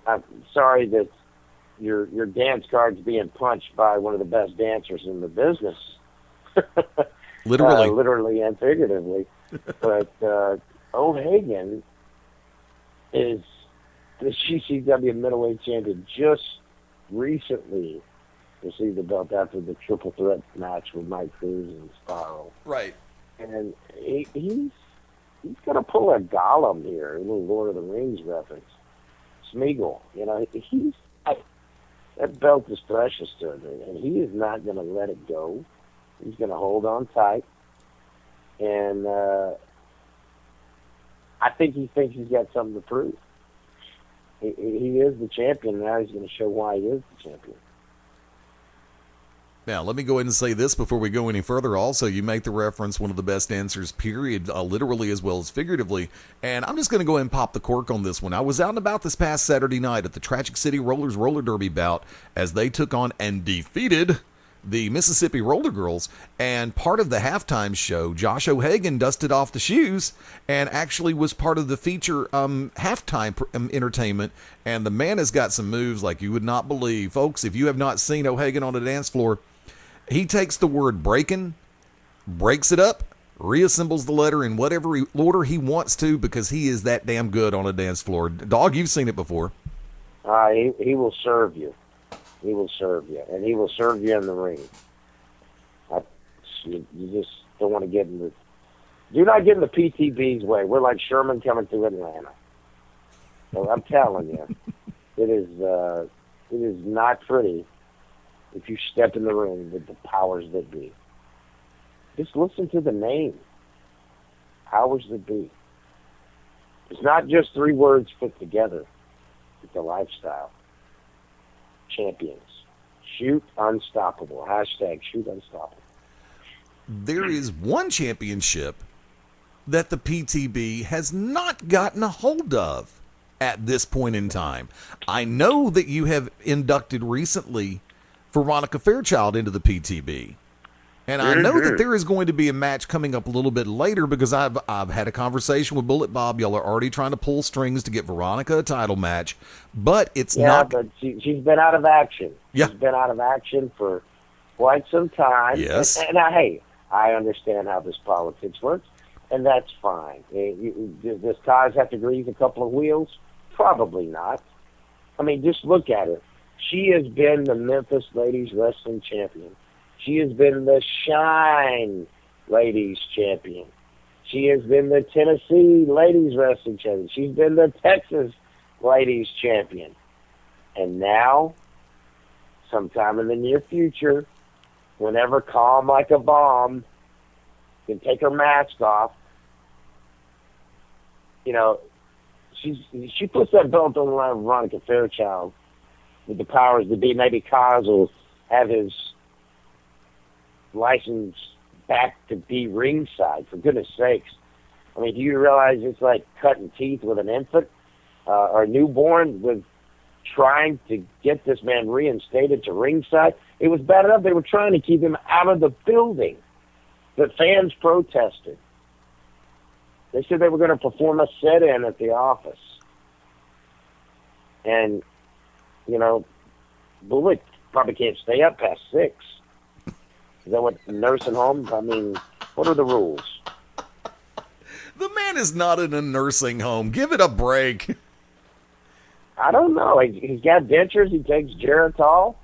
[SPEAKER 2] I'm sorry that your dance card's being punched by one of the best dancers in the business. Literally and figuratively. But O'Hagan is the GCW middleweight champion, just recently received the belt after the triple threat match with Mike Cruz and Spiral.
[SPEAKER 1] Right.
[SPEAKER 2] And he's going to pull a Gollum here, a little Lord of the Rings reference. Smeagol, that belt is precious to him, and he is not going to let it go. He's going to hold on tight. And I think he thinks he's got something to prove. He is the champion. Now he's going to show why he is the champion.
[SPEAKER 1] Now, let me go ahead and say this before we go any further. Also, you make the reference, one of the best dancers, period, literally as well as figuratively. And I'm just going to go ahead and pop the cork on this one. I was out and about this past Saturday night at the Tragic City Rollers Roller Derby bout as they took on and defeated the Mississippi Roller Girls. And part of the halftime show, Josh O'Hagan dusted off the shoes and actually was part of the feature halftime entertainment. And the man has got some moves like you would not believe. Folks, if you have not seen O'Hagan on a dance floor, he takes the word breaking, breaks it up, reassembles the letter in whatever order he wants to, because he is that damn good on a dance floor. Dog, you've seen it before.
[SPEAKER 2] He will serve you. He will serve you, and he will serve you in the ring. You just don't want to get in the... Do not get in the PTB's way. We're like Sherman coming through Atlanta. So I'm telling you, it is not pretty if you step in the ring with the powers that be. Just listen to the name. Powers that be. It's not just three words put together. It's a lifestyle. Champions. Shoot unstoppable. Hashtag shoot unstoppable.
[SPEAKER 1] There is one championship that the PTB has not gotten a hold of at this point in time. I know that you have inducted recently Veronica Fairchild into the PTB. And I know that there is going to be a match coming up a little bit later because I've had a conversation with Bullet Bob. Y'all are already trying to pull strings to get Veronica a title match, but it's not.
[SPEAKER 2] Yeah, but she's been out of action.
[SPEAKER 1] Yeah.
[SPEAKER 2] She's been out of action for quite some time.
[SPEAKER 1] Yes.
[SPEAKER 2] And I understand how this politics works, and that's fine. Does Taz have to grease a couple of wheels? Probably not. I mean, just look at her. She has been the Memphis Ladies Wrestling Champion. She has been the Shine Ladies Champion. She has been the Tennessee Ladies Wrestling Champion. She's been the Texas Ladies Champion. And now, sometime in the near future, whenever calm like a bomb, can take her mask off, she puts that belt on the line of Veronica Fairchild with the powers that be. Maybe Kaz will have his license back to be ringside, for goodness sakes. I mean, do you realize it's like cutting teeth with an infant or a newborn with trying to get this man reinstated to ringside? It was bad enough they were trying to keep him out of the building. The fans protested. They said they were going to perform a sit-in at the office. And, Bullet probably can't stay up past 6. Is that what nursing homes? I mean, what are the rules?
[SPEAKER 1] The man is not in a nursing home. Give it a break.
[SPEAKER 2] I don't know. He's got dentures. He takes Geritol.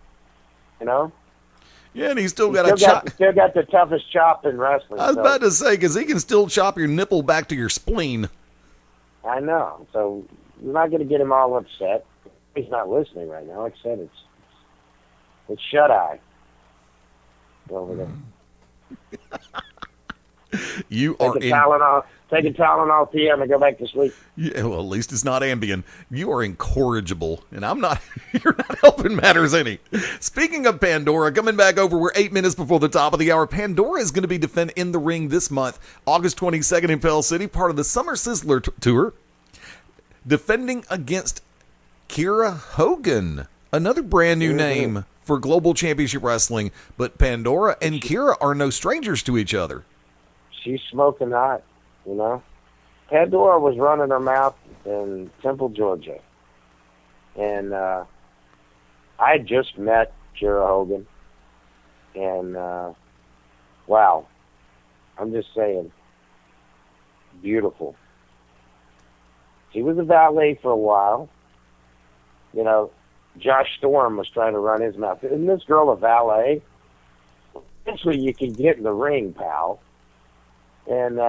[SPEAKER 1] Yeah, and he's still got
[SPEAKER 2] still got the toughest chop in wrestling.
[SPEAKER 1] I was about to say, because he can still chop your nipple back to your spleen.
[SPEAKER 2] I know. So you're not going to get him all upset. He's not listening right now. Like I said, it's shut-eye over there.
[SPEAKER 1] You are
[SPEAKER 2] taking Tylenol PM and go back to sleep.
[SPEAKER 1] Yeah, well, at least it's not Ambien. You are incorrigible, and I'm not. You're not helping matters any. Speaking of Pandora, coming back over, we're 8 minutes before the top of the hour. Pandora is going to be defending in the ring this month, August 22nd in Pell City, part of the Summer Sizzler tour, defending against Kiera Hogan, another brand new name for Global Championship Wrestling. But Pandora and Kiera are no strangers to each other.
[SPEAKER 2] She's smoking hot, Pandora was running her mouth in Temple, Georgia. And I had just met Kiera Hogan. And, wow, I'm just saying, beautiful. She was a valet for a while. Josh Storm was trying to run his mouth. Isn't this girl a valet? Eventually you can get in the ring, pal. And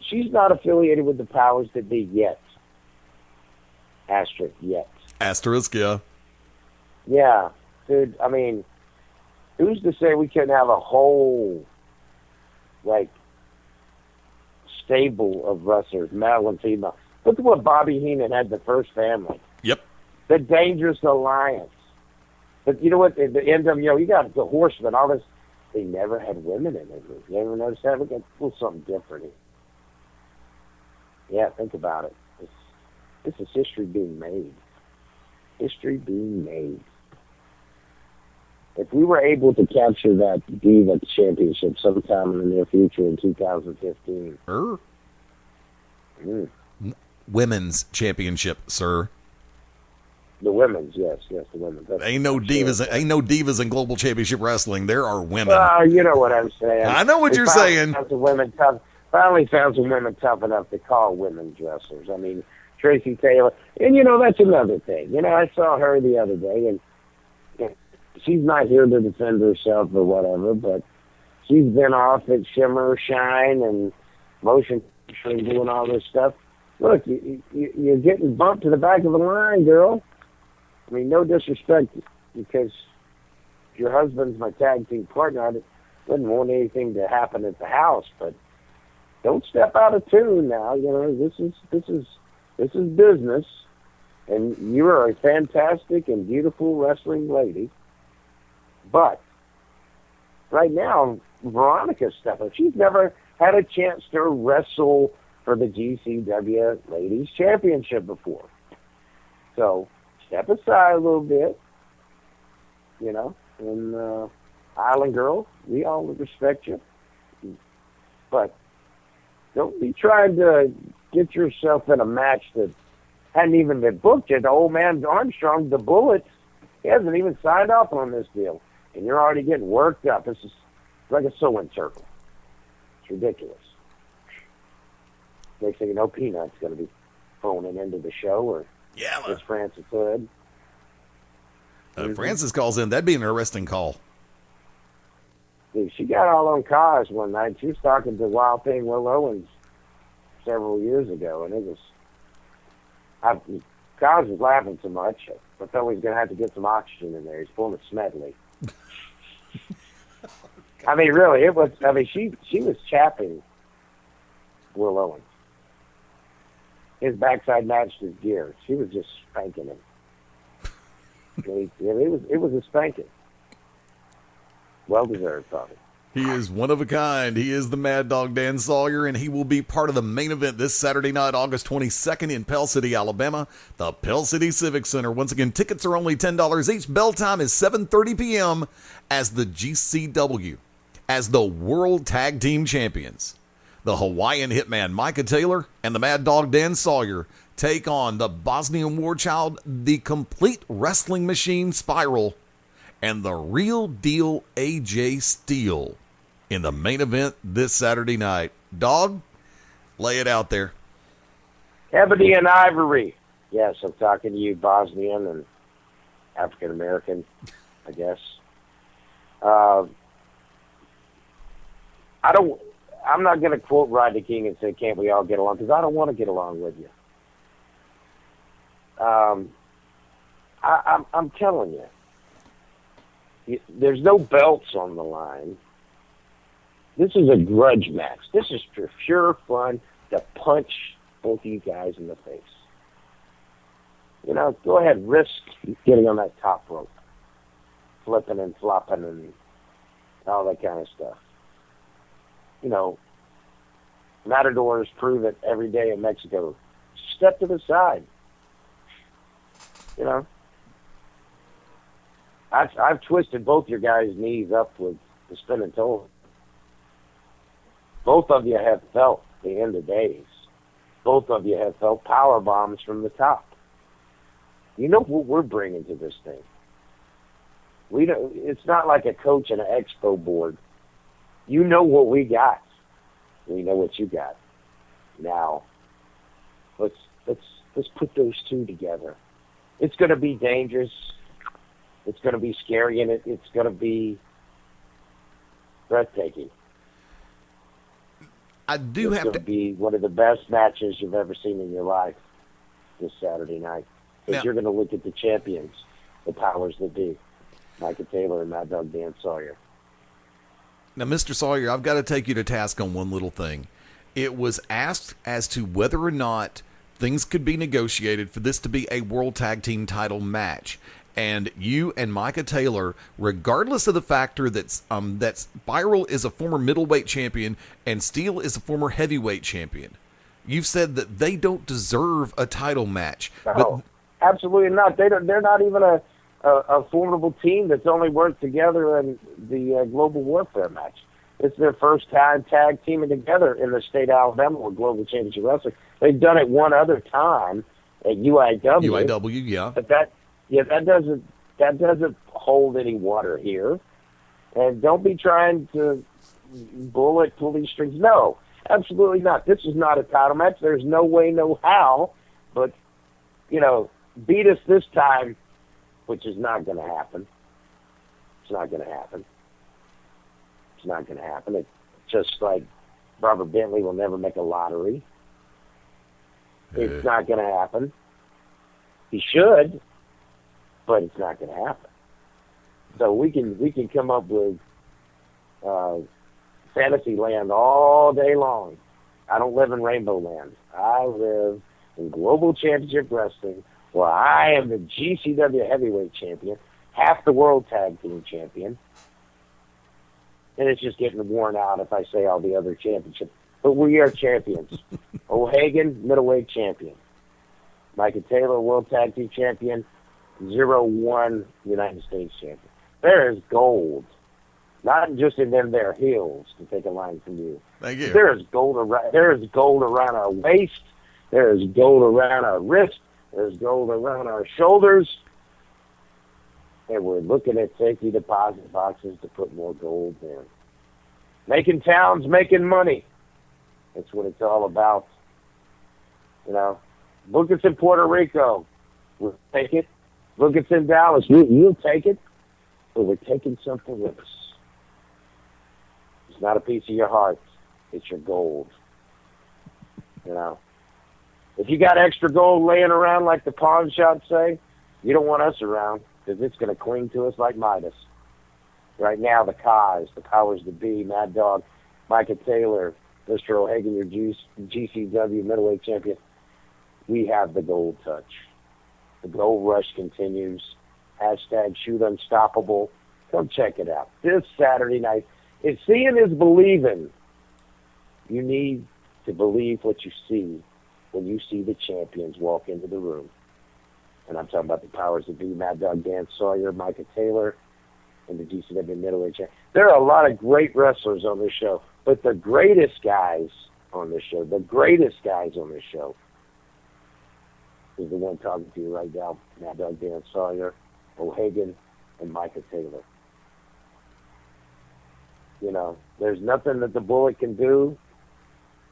[SPEAKER 2] she's not affiliated with the powers that be yet. Asterisk, yet.
[SPEAKER 1] Asterisk, yeah.
[SPEAKER 2] Yeah. Dude, I mean, who's to say we couldn't have a whole, stable of wrestlers, male and female? Look at what Bobby Heenan had the first family.
[SPEAKER 1] Yep.
[SPEAKER 2] The Dangerous Alliance. But you know what? The NWO, you got the Horsemen, all this. They never had women in it. You ever notice that? Look at something different. Yeah, think about it. This is history being made. History being made. If we were able to capture that Diva Championship sometime in the near future in 2015.
[SPEAKER 1] Women's Championship, sir.
[SPEAKER 2] The women's, yes, the women's.
[SPEAKER 1] Ain't no divas in Global Championship Wrestling. There are women.
[SPEAKER 2] You know what I'm saying.
[SPEAKER 1] I know what you're saying.
[SPEAKER 2] Finally found some women tough enough to call women's wrestlers. I mean, Tracy Taylor. And, that's another thing. I saw her the other day, and she's not here to defend herself or whatever, but she's been off at Shimmer, Shine, and Motion Picture and doing all this stuff. Look, you're getting bumped to the back of the line, girl. I mean, no disrespect, because your husband's my tag team partner. I wouldn't want anything to happen at the house, but don't step out of tune now. This is business, and you are a fantastic and beautiful wrestling lady. But right now, Veronica's stepping. She's never had a chance to wrestle for the GCW Ladies Championship before. So step aside a little bit, and Island girl, we all respect you. But don't be trying to get yourself in a match that hadn't even been booked yet. The old man Armstrong, the Bullet, he hasn't even signed off on this deal. And you're already getting worked up. This is like a sewing circle. It's ridiculous. Next thing you know, Peanut's going to be phoning into the show, or Miss Francis Hood.
[SPEAKER 1] Francis calls in. That'd be an arresting call.
[SPEAKER 2] Dude, she got all on cars one night. She was talking to Wild Thing Will Owens several years ago, and it was... Cars was laughing so much, I thought we was going to have to get some oxygen in there. He's pulling a Smedley. I mean, really, it was... I mean, she was chapping Will Owens. His backside matched his gear. She was just spanking him. It was a spanking. Well deserved, probably.
[SPEAKER 1] He is one of a kind. He is the Mad Dog Dan Sawyer, and he will be part of the main event this Saturday night, August 22nd in Pell City, Alabama, the Pell City Civic Center. Once again, tickets are only $10 each. Bell time is 7:30 p.m. as the GCW, as the World Tag Team Champions. The Hawaiian Hitman Micah Taylor and the Mad Dog Dan Sawyer take on the Bosnian War Child, the Complete Wrestling Machine Spiral, and the Real Deal AJ Steele in the main event this Saturday night. Dog, lay it out there.
[SPEAKER 2] Ebony and Ivory. Yes, I'm talking to you, Bosnian and African American, I guess. I'm not going to quote Rodney King and say, "Can't we all get along?" Because I don't want to get along with you. I'm telling you, there's no belts on the line. This is a grudge match. This is for pure fun to punch both of you guys in the face. You know, go ahead, risk getting on that top rope, flipping and flopping and all that kind of stuff. You know, matadors prove it every day in Mexico. Step to the side. You know, I've twisted both your guys' knees up with the spinning toe. Both of you have felt the end of days. Both of you have felt power bombs from the top. You know what we're bringing to this thing. We don't. It's not like a coach and an expo board. You know what we got. We know what you got. Now, let's put those two together. It's going to be dangerous. It's going to be scary, and it's going to be breathtaking.
[SPEAKER 1] It's going
[SPEAKER 2] to be one of the best matches you've ever seen in your life this Saturday night. Because you're going to look at the champions, the powers that be, Micah Taylor and Mad Dog Dan Sawyer.
[SPEAKER 1] Now, Mr. Sawyer, I've got to take you to task on one little thing. It was asked as to whether or not things could be negotiated for this to be a World Tag Team title match. And you and Micah Taylor, regardless of the factor that Spiral is a former middleweight champion and Steele is a former heavyweight champion, you've said that they don't deserve a title match.
[SPEAKER 2] No, absolutely not. They're not even a formidable team that's only worked together in the Global Warfare match. It's their first time tag teaming together in the state of Alabama with Global Championship Wrestling. They've done it one other time at UIW.
[SPEAKER 1] UIW, yeah.
[SPEAKER 2] But that doesn't hold any water here. And don't be trying to pull these strings. No, absolutely not. This is not a title match. There's no way, no how. But, you know, beat us this time, which is not going to happen. It's not going to happen. It's not going to happen. It's just like Robert Bentley will never make a lottery. It's not going to happen. He should, but it's not going to happen. So we can come up with fantasy land all day long. I don't live in Rainbow Land. I live in Global Championship Wrestling, where I am the GCW Heavyweight Champion, half the World Tag Team Champion, and it's just getting worn out if I say all the other championships. But we are champions. O'Hagan, middleweight champion. Micah Taylor, World Tag Team Champion. 0-1 United States champion. There is gold Not just in them their heels, to take a line from you.
[SPEAKER 1] Thank you.
[SPEAKER 2] There is gold around our waist. There is gold around our wrist. There's gold around our shoulders. And we're looking at safety deposit boxes to put more gold in. Making towns, making money. That's what it's all about. You know, look, it's in Puerto Rico. We'll take it. Look, it's in Dallas. We'll take it. But we're taking something with us. It's not a piece of your heart. It's your gold. You know, if you got extra gold laying around like the pawn shops say, you don't want us around because it's going to cling to us like Midas. Right now, the Kais, the powers that be, Maddog, Micah Taylor, Mr. O'Hagan, your GCW middleweight champion, we have the gold touch. The gold rush continues. Hashtag shoot unstoppable. Come check it out. This Saturday night, if seeing is believing, you need to believe what you see when you see the champions walk into the room. And I'm talking about the powers that be, Maddog, Dan Sawyer, Micah Taylor, and the GCW middleweight champion. There are a lot of great wrestlers on this show, but the greatest guys on this show is the one talking to you right now, Maddog, Dan Sawyer, O'Hagan, and Micah Taylor. You know, there's nothing that the Bullet can do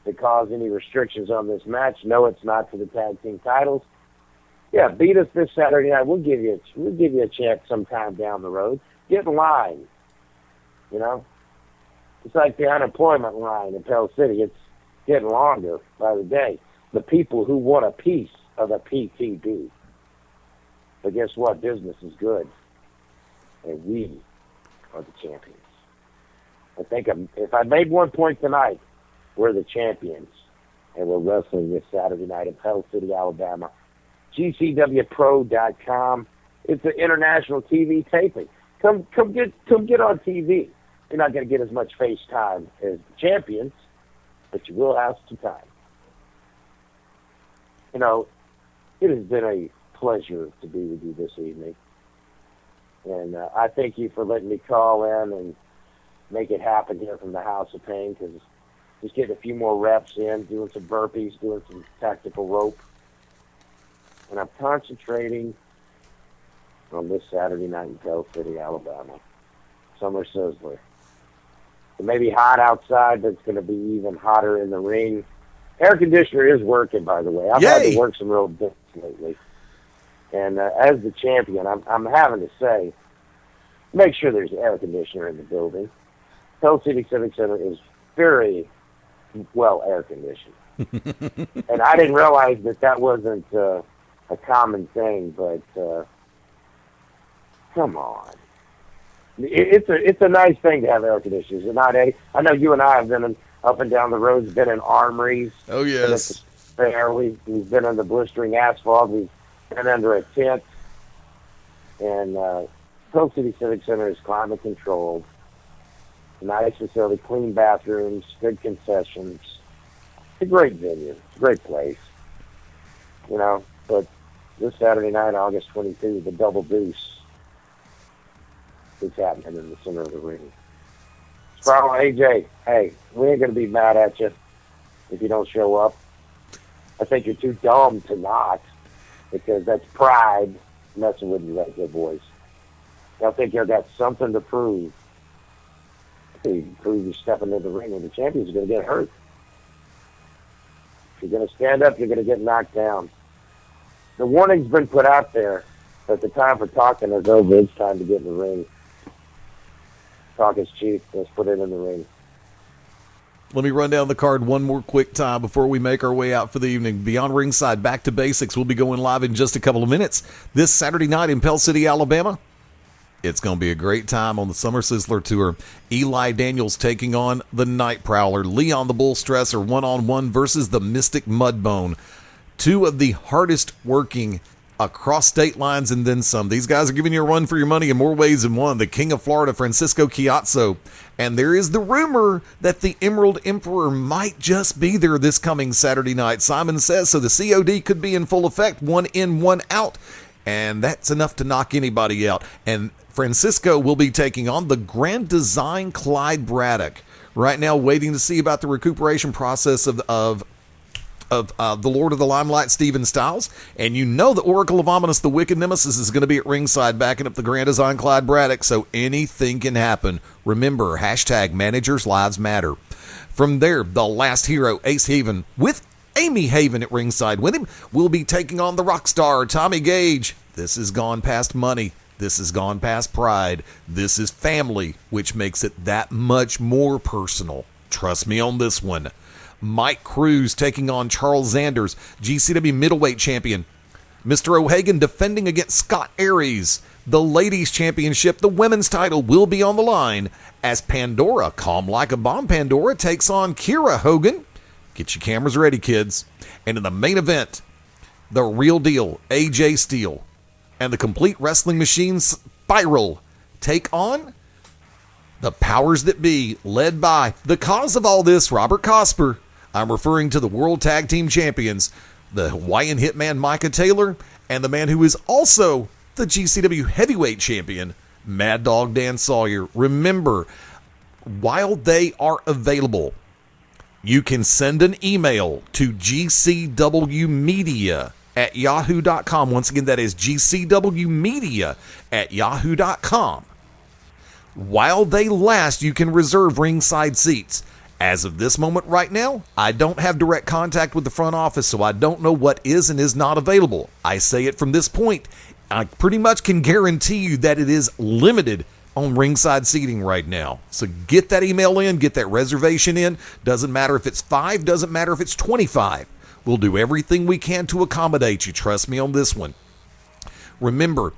[SPEAKER 2] to cause any restrictions on this match. No, it's not for the tag team titles. Yeah, beat us this Saturday night. We'll give you a chance sometime down the road. Get in line. You know, it's like the unemployment line in Pell City. It's getting longer by the day. The people who want a piece of the PTB. But guess what? Business is good, and we are the champions. I think if I made one point tonight, we're the champions, and we're wrestling this Saturday night in Pell City, Alabama. GCWPro.com. It's an international TV taping. Come get on TV. You're not going to get as much face time as the champions, but you will have some time. You know, it has been a pleasure to be with you this evening, and I thank you for letting me call in and make it happen here from the House of Pain, because just getting a few more reps in, doing some burpees, doing some tactical rope. And I'm concentrating on this Saturday night in Pell City, Alabama. Summer Sizzler. It may be hot outside, but it's going to be even hotter in the ring. Air conditioner is working, by the way. I've had to work some real bits lately. And as the champion, I'm having to say, make sure there's air conditioner in the building. Pell City Civic Center is very well air conditioned. And I didn't realize that wasn't a common thing, but come on. It's a nice thing to have air conditioners. It's not I know you and I have been up and down the roads, been in armories.
[SPEAKER 1] Oh, yes.
[SPEAKER 2] We've been on the blistering asphalt. We've been under a tent. And Pell City Civic Center is climate controlled. Nice facility, clean bathrooms, good concessions. It's a great venue. It's a great place. You know, but this Saturday night, August 22, the Double Deuce is happening in the center of the ring. Sparrow, AJ, hey, we ain't going to be mad at you if you don't show up. I think you're too dumb to not, because that's pride messing with you right there, boys. I think you've got something to prove. You prove you're stepping into the ring when the champions are going to get hurt. If you're going to stand up, you're going to get knocked down. The warning's been put out there that the time for talking is over. It's time to get in the ring. Talk is cheap. Let's put it in the ring.
[SPEAKER 1] Let me run down the card one more quick time before we make our way out for the evening. Beyond Ringside, Back to Basics. We'll be going live in just a couple of minutes. This Saturday night in Pell City, Alabama. It's going to be a great time on the Summer Sizzler Tour. Eli Daniels taking on the Night Prowler. Leon the Bull Stresser one-on-one versus the Mystic Mudbone. Two of the hardest working across state lines and then some. These guys are giving you a run for your money in more ways than one. The King of Florida, Francisco Chiazzo. And there is the rumor that the Emerald Emperor might just be there this coming Saturday night. Simon says so. The COD could be in full effect. 1 in, 1 out. And that's enough to knock anybody out. And Francisco will be taking on the Grand Design Clyde Braddock. Right now, waiting to see about the recuperation process of the Lord of the Limelight, Steven Styles. And you know the Oracle of Ominous, the Wicked Nemesis, is going to be at ringside backing up the Grand Design Clyde Braddock. So anything can happen. Remember, hashtag Managers Lives Matter. From there, the last hero, Ace Haven, with Amy Haven at ringside with him, will be taking on the rock star, Tommy Gage. This has gone past money. This has gone past pride. This is family, which makes it that much more personal. Trust me on this one. Mike Cruz taking on Charles Zanders, GCW middleweight champion. Mr. O'Hagan defending against Scott Aries. The ladies championship, the women's title, will be on the line as Pandora, calm like a bomb Pandora, takes on Kira Hogan. Get your cameras ready, kids. And in the main event, the real deal, AJ Steele and the Complete Wrestling Machine Spiral take on the powers that be, led by the cause of all this, Robert Cosper. I'm referring to the World Tag Team Champions, the Hawaiian Hitman Micah Taylor, and the man who is also the GCW Heavyweight Champion, Maddog Dan Sawyer. Remember, while they are available, you can send an email to gcwmedia@yahoo.com. Once again, that is gcwmedia@yahoo.com. While they last, you can reserve ringside seats. As of this moment right now, I don't have direct contact with the front office, so I don't know what is and is not available. I say it from this point. I pretty much can guarantee you that it is limited on ringside seating right now. So get that email in, get that reservation in. Doesn't matter if it's 5, doesn't matter if it's 25. We'll do everything we can to accommodate you. Trust me on this one. Remember,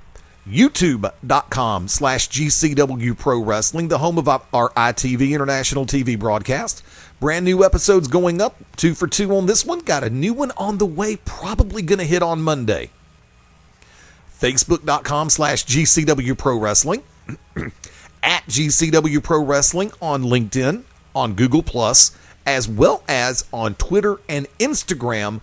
[SPEAKER 1] youtube.com/GCW Pro Wrestling, the home of our ITV International TV broadcast. Brand new episodes going up, 2 for 2 on this one. Got a new one on the way, probably going to hit on Monday. Facebook.com/GCW Pro Wrestling. At GCW Pro Wrestling on LinkedIn, on Google+, as well as on Twitter and Instagram.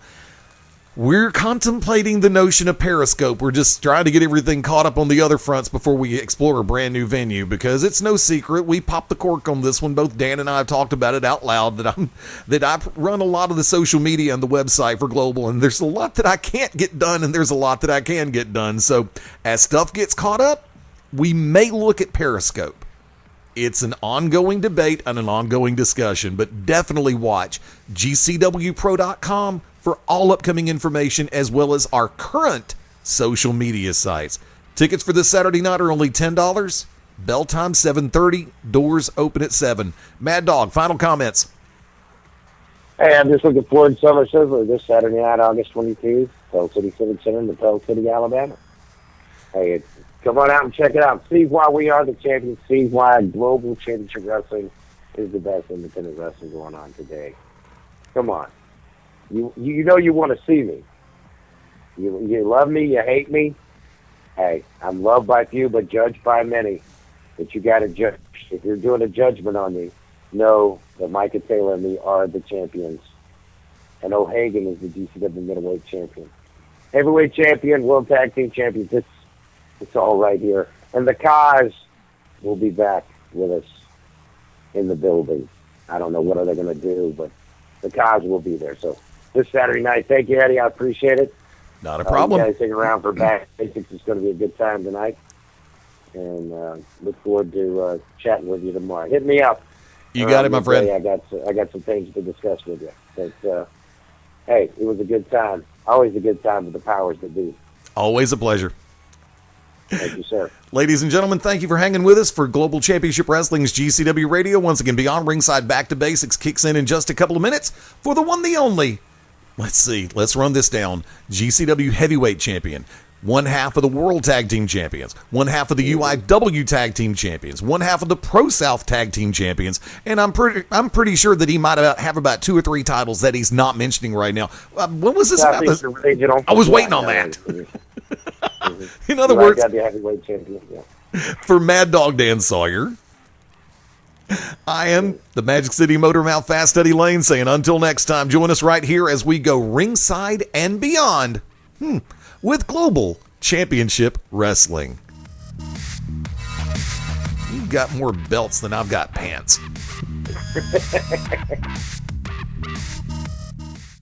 [SPEAKER 1] We're contemplating the notion of Periscope. We're just trying to get everything caught up on the other fronts before we explore a brand new venue, because it's no secret we popped the cork on this one. Both Dan and I have talked about it out loud, that I run a lot of the social media and the website for Global, and there's a lot that I can't get done and there's a lot that I can get done. So as stuff gets caught up, we may look at Periscope. It's an ongoing debate and an ongoing discussion, but definitely watch GCWPro.com for all upcoming information, as well as our current social media sites. Tickets for this Saturday night are only $10. Bell time 7:30. Doors open at 7. Maddog, final comments.
[SPEAKER 2] Hey, I'm just looking forward to Summer Sizzler this Saturday night, August 22nd, Pell City Civic Center in Pell City, Alabama. Hey, come on out and check it out. See why we are the champions. See why Global Championship Wrestling is the best independent wrestling going on today. Come on. You know you want to see me. You love me, you hate me. Hey, I'm loved by few, but judged by many. But you got to judge. If you're doing a judgment on me, know that Micah Taylor and me are the champions. And O'Hagan is the GCW middleweight champion. Heavyweight champion, World Tag Team champions. It's all right here. And the Kaz will be back with us in the building. I don't know what they're going to do, but the Kaz will be there. So this Saturday night, thank you, Eddie. I appreciate it.
[SPEAKER 1] Not a problem.
[SPEAKER 2] You guys sticking around for Back Basics. It's going to be a good time tonight. And look forward to chatting with you tomorrow. Hit me up.
[SPEAKER 1] You got it, my friend.
[SPEAKER 2] I got some things to discuss with you. But, hey, it was a good time. Always a good time with the powers that be.
[SPEAKER 1] Always a pleasure.
[SPEAKER 2] Thank you, sir.
[SPEAKER 1] Ladies and gentlemen, thank you for hanging with us for Global Championship Wrestling's GCW Radio. Once again, Beyond Ringside Back to Basics kicks in just a couple of minutes for the one, the only. Let's see. Let's run this down. GCW Heavyweight Champion. One half of the World Tag Team Champions. One half of the UIW Tag Team Champions. One half of the Pro South Tag Team Champions. And I'm pretty sure that he might have about 2 or 3 titles that he's not mentioning right now. What was this about? I was waiting on that. In other words,
[SPEAKER 2] got the heavyweight champion. Yeah.
[SPEAKER 1] For Maddog Dan Sawyer, I am the Magic City Motor Mouth Fast Eddie Layne saying until next time, join us right here as we go ringside and beyond with Global Championship Wrestling. You've got more belts than I've got pants.